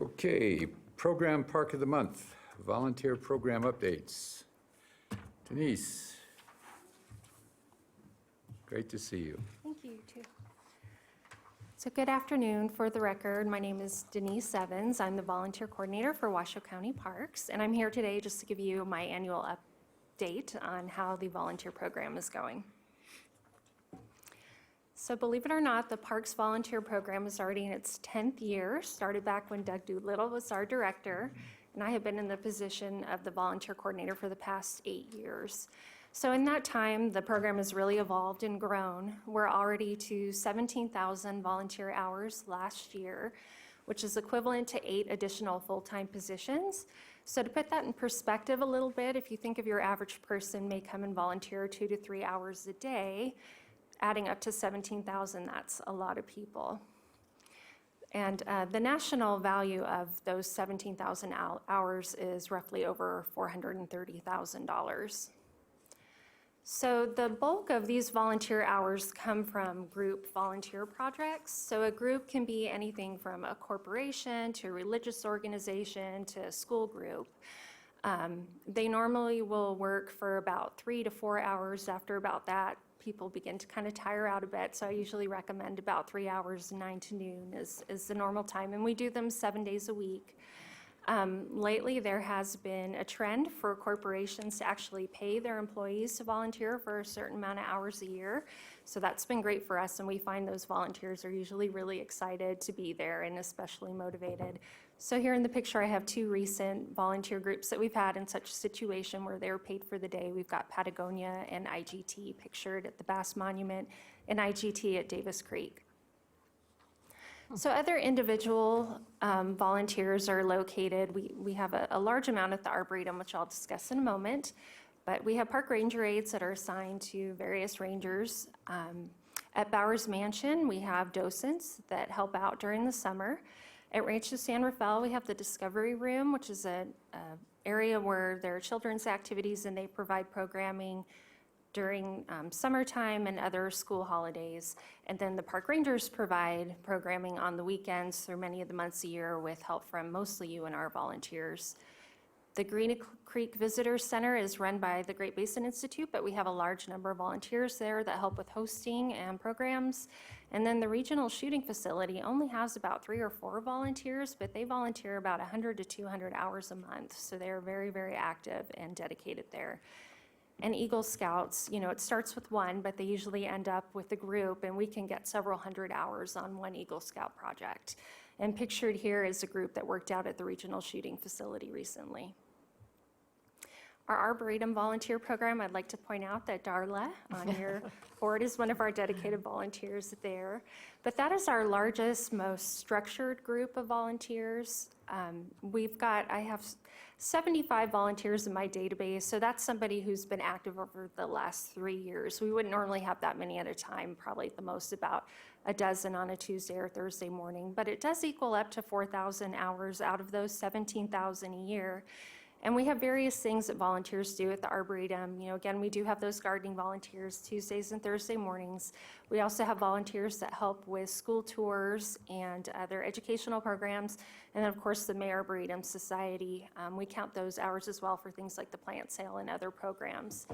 Okay, Program Park of the Month, volunteer program updates. Denise, great to see you. Thank you, too. So good afternoon. For the record, my name is Denise Evans. I'm the volunteer coordinator for Washoe County Parks, and I'm here today just to give you my annual update on how the volunteer program is going. So believe it or not, the Parks Volunteer Program is already in its 10th year, started back when Doug Doolittle was our director, and I have been in the position of the volunteer coordinator for the past 8 years. So in that time, the program has really evolved and grown. We're already to 17,000 volunteer hours last year, which is equivalent to 8 additional full-time positions. So to put that in perspective a little bit, if you think of your average person may come and volunteer 2 to 3 hours a day, adding up to 17,000, that's a lot of people. And the national value of those 17,000 hours is roughly over $430,000. So the bulk of these volunteer hours come from group volunteer projects. So a group can be anything from a corporation to a religious organization to a school group. They normally will work for about 3 to 4 hours. After about that, people begin to kind of tire out a bit. So I usually recommend about 3 hours, 9 to noon is the normal time. And we do them 7 days a week. Lately, there has been a trend for corporations to actually pay their employees to volunteer for a certain amount of hours a year. So that's been great for us, and we find those volunteers are usually really excited to be there and especially motivated. So here in the picture, I have 2 recent volunteer groups that we've had in such a situation where they were paid for the day. We've got Patagonia and IGT pictured at the Bass Monument and IGT at Davis Creek. So other individual volunteers are located. We have a large amount at the Arboretum, which I'll discuss in a moment. But we have park ranger aides that are assigned to various rangers. At Bowers Mansion, we have docents that help out during the summer. At Rancho San Rafael, we have the Discovery Room, which is an area where there are children's activities and they provide programming during summertime and other school holidays. And then the park rangers provide programming on the weekends through many of the months a year with help from mostly UNR volunteers. The Green Creek Visitor Center is run by the Great Basin Institute, but we have a large number of volunteers there that help with hosting and programs. And then the regional shooting facility only has about 3 or 4 volunteers, but they volunteer about 100 to 200 hours a month. So they're very, very active and dedicated there. And Eagle Scouts, it starts with one, but they usually end up with a group, and we can get several hundred hours on one Eagle Scout project. And pictured here is a group that worked out at the regional shooting facility recently. Our Arboretum volunteer program, I'd like to point out that Darla on your board is one of our dedicated volunteers there. But that is our largest, most structured group of volunteers. I have 75 volunteers in my database, so that's somebody who's been active over the last 3 years. We wouldn't normally have that many at a time, probably at the most about a dozen on a Tuesday or Thursday morning, but it does equal up to 4,000 hours out of those 17,000 a year. And we have various things that volunteers do at the Arboretum. Again, we do have those gardening volunteers Tuesdays and Thursday mornings. We also have volunteers that help with school tours and other educational programs. And then, of course, the May Arboretum Society. We count those hours as well for things like the plant sale and other programs.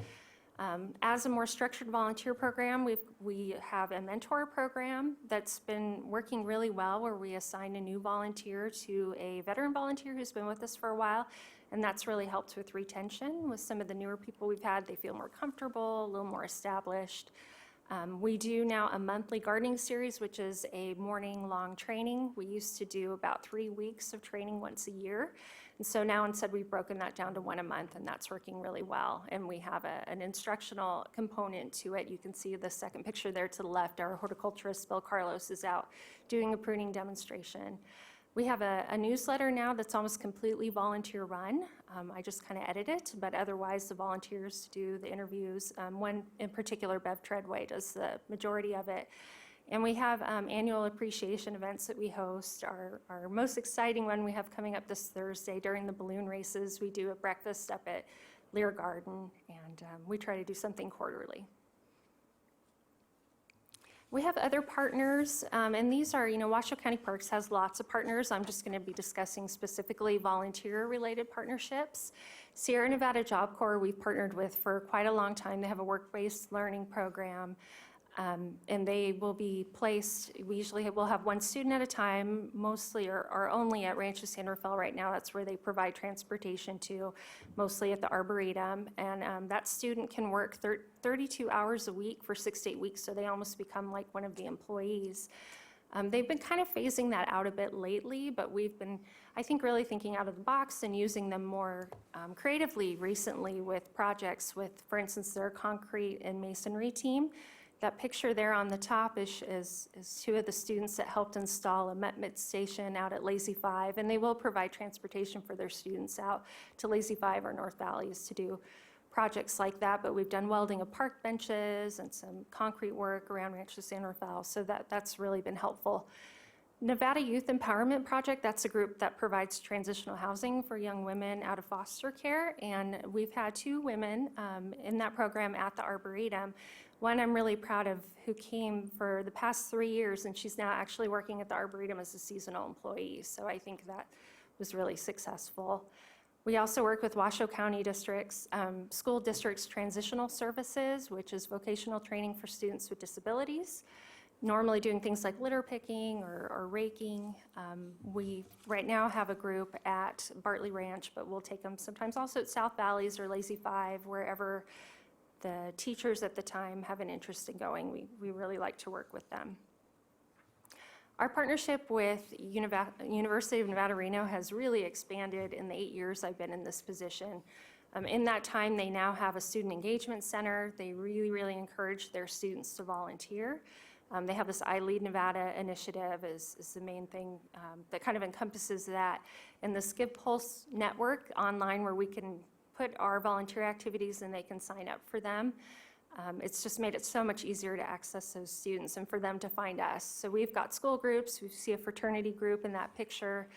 As a more structured volunteer program, we have a mentor program that's been working really well, where we assign a new volunteer to a veteran volunteer who's been with us for a while. And that's really helped with retention. With some of the newer people we've had, they feel more comfortable, a little more established. We do now a monthly gardening series, which is a morning-long training. We used to do about 3 weeks of training once a year. And so now instead we've broken that down to one a month, and that's working really well. And we have an instructional component to it. You can see the second picture there to the left. Our horticulturist, Bill Carlos, is out doing a pruning demonstration. We have a newsletter now that's almost completely volunteer run. I just kind of edit it, but otherwise the volunteers do the interviews. One in particular, Bev Treadway, does the majority of it. And we have annual appreciation events that we host. Our most exciting one we have coming up this Thursday during the balloon races. We do a breakfast up at Lear Garden, and we try to do something quarterly. We have other partners, and these are, Washoe County Parks has lots of partners. I'm just going to be discussing specifically volunteer-related partnerships. Sierra Nevada Job Corps we've partnered with for quite a long time. They have a work-based learning program, and they will be placed, we usually will have one student at a time, mostly or only at Rancho San Rafael right now. That's where they provide transportation to, mostly at the Arboretum. And that student can work 32 hours a week for 6 to 8 weeks, so they almost become like one of the employees. They've been kind of phasing that out a bit lately, but we've been, I think, really thinking out of the box and using them more creatively recently with projects with, for instance, their concrete and masonry team. That picture there on the top is two of the students that helped install a METMIT station out at Lazy Five, and they will provide transportation for their students out to Lazy Five or North Valleys to do projects like that. But we've done welding of park benches and some concrete work around Rancho San Rafael, so that's really been helpful. Nevada Youth Empowerment Project, that's a group that provides transitional housing for young women out of foster care, and we've had 2 women in that program at the Arboretum. One I'm really proud of, who came for the past 3 years, and she's now actually working at the Arboretum as a seasonal employee, so I think that was really successful. We also work with Washoe County districts, school districts transitional services, which is vocational training for students with disabilities. Normally doing things like litter picking or raking. We right now have a group at Bartley Ranch, but we'll take them sometimes also at South Valleys or Lazy Five, wherever the teachers at the time have an interest in going. We really like to work with them. Our partnership with University of Nevada, Reno has really expanded in the 8 years I've been in this position. In that time, they now have a student engagement center. They really encourage their students to volunteer. They have this I Lead Nevada initiative is the main thing that kind of encompasses that. And the Skip Pulse network online, where we can put our volunteer activities and they can sign up for them. It's just made it so much easier to access those students and for them to find us. So we've got school groups. We see a fraternity group in that picture.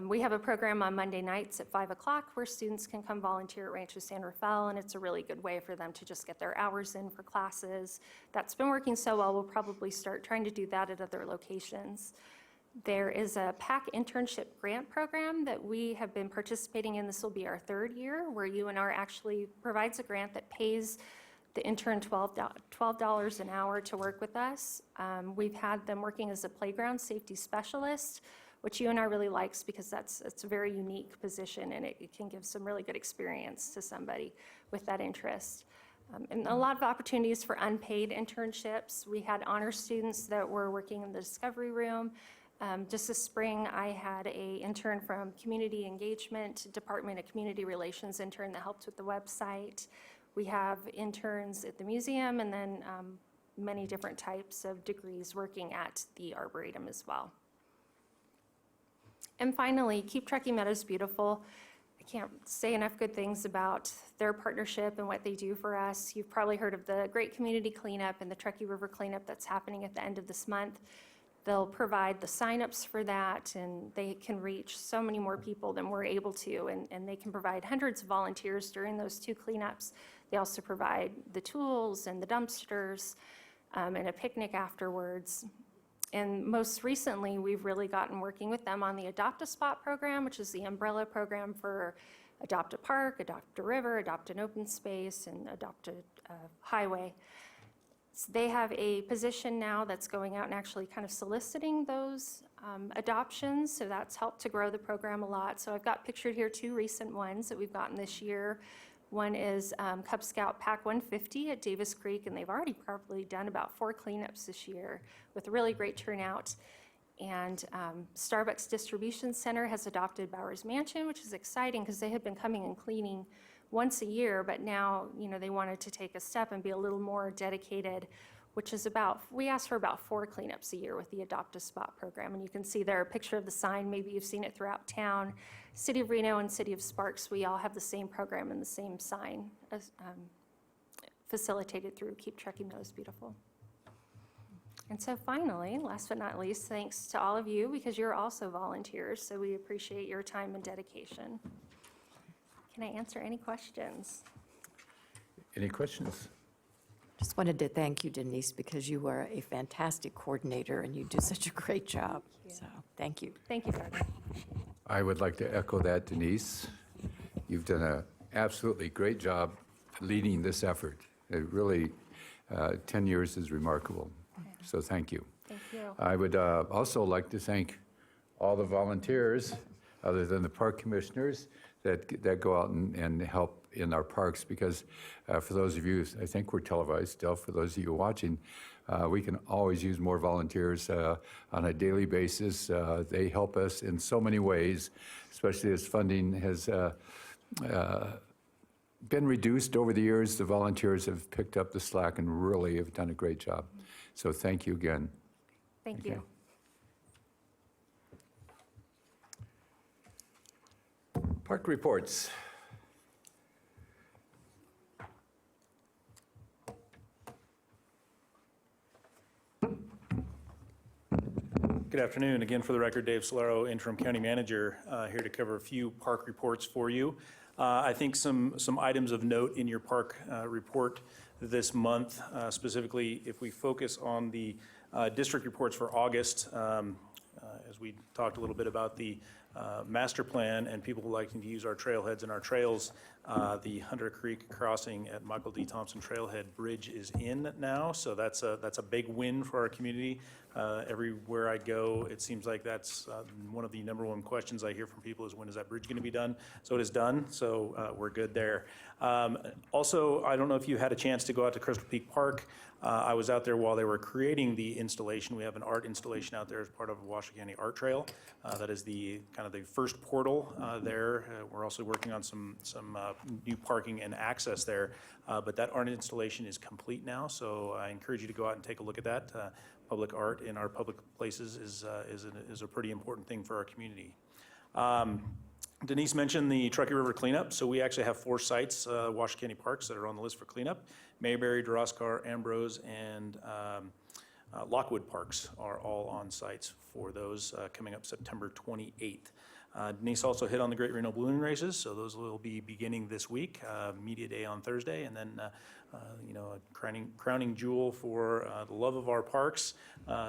We have a program on Monday nights at 5 o'clock where students can come volunteer at Rancho San Rafael, and it's a really good way for them to just get their hours in for classes. That's been working so well, we'll probably start trying to do that at other locations. There is a PAC internship grant program that we have been participating in. This will be our 3rd year, where UNR actually provides a grant that pays the intern $12 an hour to work with us. We've had them working as a playground safety specialist, which UNR really likes because it's a very unique position, and it can give some really good experience to somebody with that interest. And a lot of opportunities for unpaid internships. We had honor students that were working in the discovery room. Just this spring, I had an intern from Community Engagement, Department of Community Relations intern that helped with the website. We have interns at the museum, and then many different types of degrees working at the Arboretum as well. And finally, Keep Truckee Meadows Beautiful. I can't say enough good things about their partnership and what they do for us. You've probably heard of the Great Community Cleanup and the Truckee River Cleanup that's happening at the end of this month. They'll provide the signups for that, and they can reach so many more people than we're able to, and they can provide hundreds of volunteers during those 2 cleanups. They also provide the tools and the dumpsters and a picnic afterwards. And most recently, we've really gotten working with them on the Adopt a Spot program, which is the umbrella program for Adopt a Park, Adopt a River, Adopt an Open Space, and Adopt a Highway. So they have a position now that's going out and actually kind of soliciting those adoptions, so that's helped to grow the program a lot. So I've got pictured here 2 recent ones that we've gotten this year. One is Cub Scout Pack 150 at Davis Creek, and they've already probably done about 4 cleanups this year with a really great turnout. And Starbucks Distribution Center has adopted Bowers Mansion, which is exciting because they had been coming and cleaning once a year, but now, they wanted to take a step and be a little more dedicated, which is we ask for about 4 cleanups a year with the Adopt a Spot program. And you can see there a picture of the sign. Maybe you've seen it throughout town. City of Reno and City of Sparks, we all have the same program and the same sign facilitated through Keep Truckee Meadows Beautiful. And so finally, last but not least, thanks to all of you because you're also volunteers, so we appreciate your time and dedication. Can I answer any questions? Any questions? Just wanted to thank you, Denise, because you are a fantastic coordinator and you do such a great job. So, thank you. Thank you, Darby. I would like to echo that, Denise. You've done an absolutely great job leading this effort. It really, 10 years is remarkable. So thank you. Thank you. I would also like to thank all the volunteers, other than the park commissioners, that go out and help in our parks, because for those of you, I think we're televised still, for those of you watching, we can always use more volunteers on a daily basis. They help us in so many ways, especially as funding has been reduced over the years. The volunteers have picked up the slack and really have done a great job. So thank you again. Thank you. Park reports. Good afternoon. Again, for the record, Dave Solero, Interim County Manager, here to cover a few park reports for you. I think some items of note in your park report this month, specifically if we focus on the district reports for August, as we talked a little bit about the master plan and people liking to use our trailheads and our trails. The Hunter Creek crossing at Michael D. Thompson Trailhead Bridge is in now, so that's a big win for our community. Everywhere I go, it seems like that's one of the #1 questions I hear from people is, when is that bridge going to be done? So it is done, so we're good there. Also, I don't know if you had a chance to go out to Crystal Peak Park. I was out there while they were creating the installation. We have an art installation out there as part of Washoe County Art Trail. That is the kind of the first portal there. We're also working on some new parking and access there, but that art installation is complete now. So I encourage you to go out and take a look at that. Public art in our public places is a pretty important thing for our community. Denise mentioned the Truckee River cleanup. So we actually have 4 sites, Washoe County parks, that are on the list for cleanup. Mayberry, Duraskar, Ambrose, and Lockwood parks are all on sites for those coming up September 28th. Denise also hit on the Great Reno Balloon Races, so those will be beginning this week, media day on Thursday, and then, a crowning jewel for the love of our parks,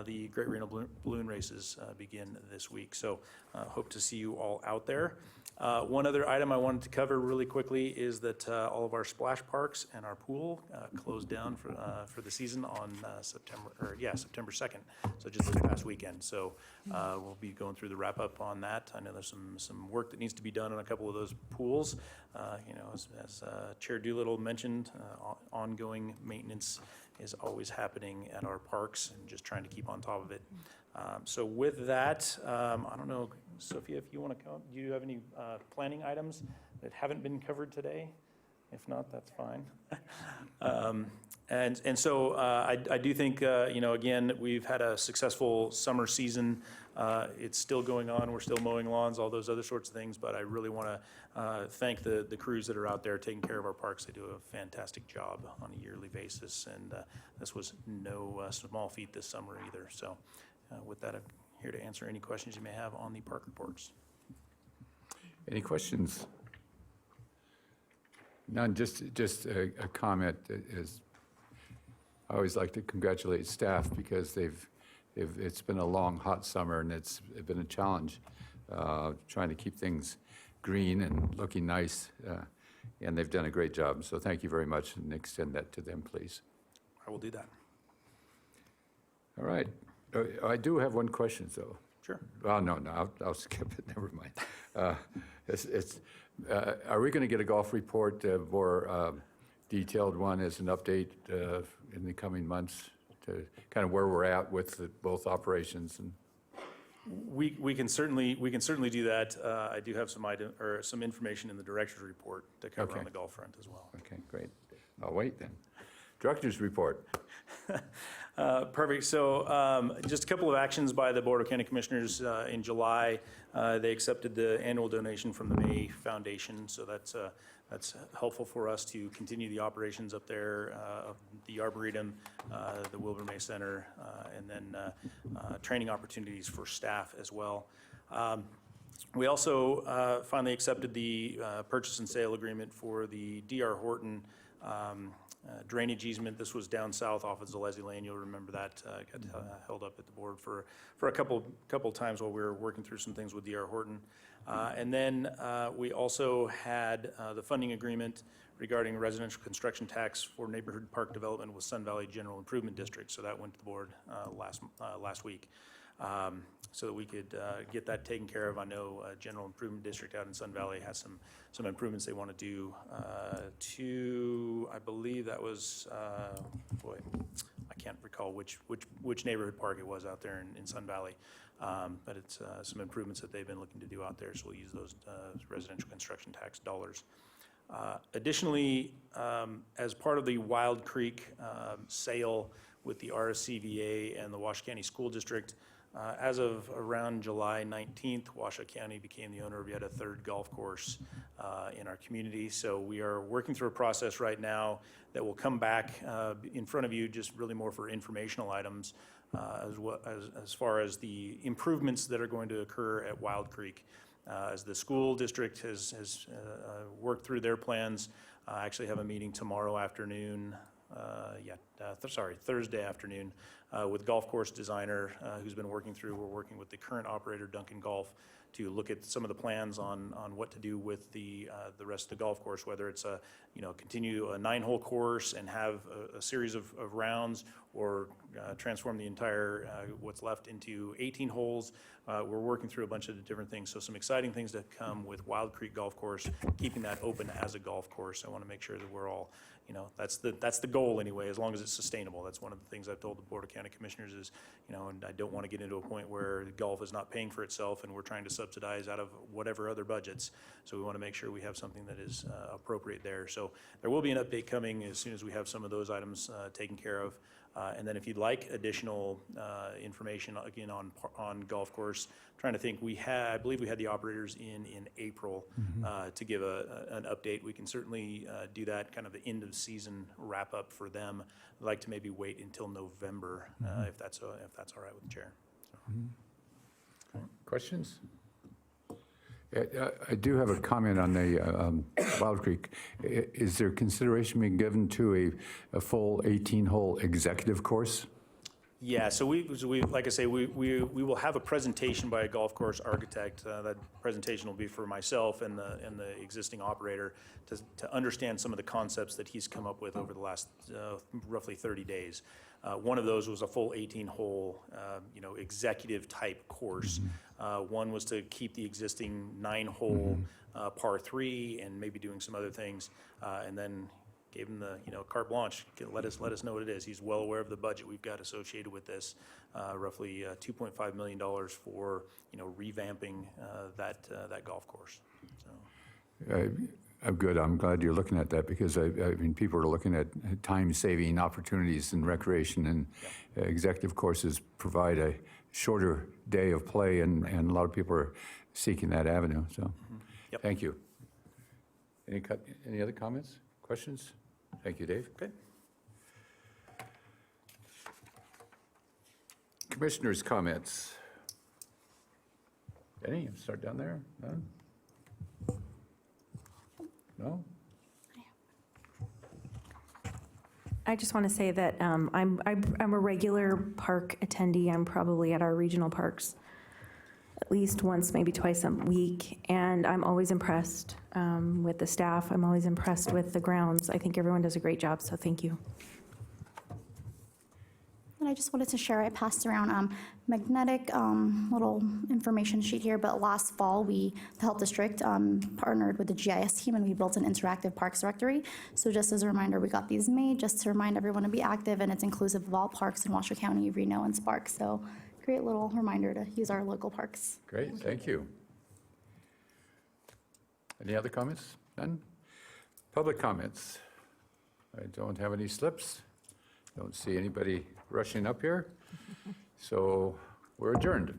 the Great Reno Balloon Races begin this week. So hope to see you all out there. One other item I wanted to cover really quickly is that all of our splash parks and our pool closed down for the season on September 2nd, so just this past weekend. So we'll be going through the wrap-up on that. I know there's some work that needs to be done on a couple of those pools. As Chair Doolittle mentioned, ongoing maintenance is always happening at our parks and just trying to keep on top of it. So with that, I don't know, Sophia, if you want to do you have any planning items that haven't been covered today? If not, that's fine. And so I do think, again, we've had a successful summer season. It's still going on. We're still mowing lawns, all those other sorts of things. But I really want to thank the crews that are out there taking care of our parks. They do a fantastic job on a yearly basis. And this was no small feat this summer either. So with that, I'm here to answer any questions you may have on the park reports. Any questions? None, just a comment is, I always like to congratulate staff because it's been a long, hot summer and it's been a challenge trying to keep things green and looking nice, and they've done a great job. So thank you very much, and extend that to them, please. I will do that. All right. I do have one question, though. Sure. Well, no, I'll skip it. Never mind. Are we going to get a golf report, more detailed one as an update in the coming months to kind of where we're at with both operations? And We can certainly do that. I do have some information in the director's report to cover Okay. on the golf front as well. Okay, great. I'll wait then. Director's report. Perfect. So just a couple of actions by the Board of County Commissioners in July. They accepted the annual donation from the May Foundation, so that's helpful for us to continue the operations up there, of the Arboretum, the Wilbur May Center, and then training opportunities for staff as well. We also finally accepted the purchase and sale agreement for the D.R. Horton drainage easement. This was down south off of Zalesi Lane. You'll remember that got held up at the board for a couple times while we were working through some things with D.R. Horton. And then we also had the funding agreement regarding residential construction tax for neighborhood park development with Sun Valley General Improvement District. So that went to the board last week. So that we could get that taken care of. I know General Improvement District out in Sun Valley has some improvements they want to do to, I believe that was, I can't recall which neighborhood park it was out there in Sun Valley. But it's some improvements that they've been looking to do out there, so we'll use those residential construction tax dollars. Additionally, as part of the Wild Creek sale with the RSCVA and the Washoe County School District, as of around July 19th, Washoe County became the owner of yet a third golf course in our community. So we are working through a process right now that will come back in front of you, just really more for informational items, as far as the improvements that are going to occur at Wild Creek. As the school district has worked through their plans, I actually have a meeting tomorrow afternoon, Thursday afternoon, with golf course designer who's been working through. We're working with the current operator, Duncan Golf, to look at some of the plans on what to do with the rest of the golf course, whether it's continue a 9-hole course and have a series of rounds, or transform the entire what's left into 18 holes. We're working through a bunch of different things. So some exciting things that come with Wild Creek Golf Course, keeping that open as a golf course. I want to make sure that we're all, that's the goal anyway, as long as it's sustainable. That's one of the things I've told the Board of County Commissioners is, and I don't want to get into a point where golf is not paying for itself and we're trying to subsidize out of whatever other budgets. So we want to make sure we have something that is appropriate there. So there will be an update coming as soon as we have some of those items taken care of. And then if you'd like additional information, again, on golf course, trying to think, I believe we had the operators in April to give an update. We can certainly do that, kind of the end of season wrap up for them. I'd like to maybe wait until November, if that's all right with the chair. So. Questions? I do have a comment on the Wild Creek. Is there consideration being given to a full 18-hole executive course? Yeah, so we like I say, we will have a presentation by a golf course architect. That presentation will be for myself and the existing operator to understand some of the concepts that he's come up with over the last roughly 30 days. One of those was a full 18-hole, executive type course. One was to keep the existing 9-hole par 3 and maybe doing some other things, and then gave him the, carte blanche. Let us know what it is. He's well aware of the budget we've got associated with this, roughly $2.5 million for, revamping that golf course. So. I'm good. I'm glad you're looking at that because I mean, people are looking at time-saving opportunities in recreation, and executive courses provide a shorter day of play, and a lot of people are seeking that avenue. So, Yep. Thank you. Any other comments, questions? Thank you, Dave. Okay. Commissioners' comments. Any? Start down there. None? No? I just want to say that I'm a regular park attendee. I'm probably at our regional parks at least once, maybe twice a week, and I'm always impressed with the staff. I'm always impressed with the grounds. I think everyone does a great job, so thank you. And I just wanted to share, I passed around magnetic little information sheet here, but last fall, the health district partnered with the GIS team and we built an interactive parks directory. So just as a reminder, we got these made just to remind everyone to be active, and it's inclusive of all parks in Washoe County, Reno, and Sparks. So great little reminder to use our local parks. Great, thank you. Any other comments? None? Public comments? I don't have any slips. Don't see anybody rushing up here. So we're adjourned.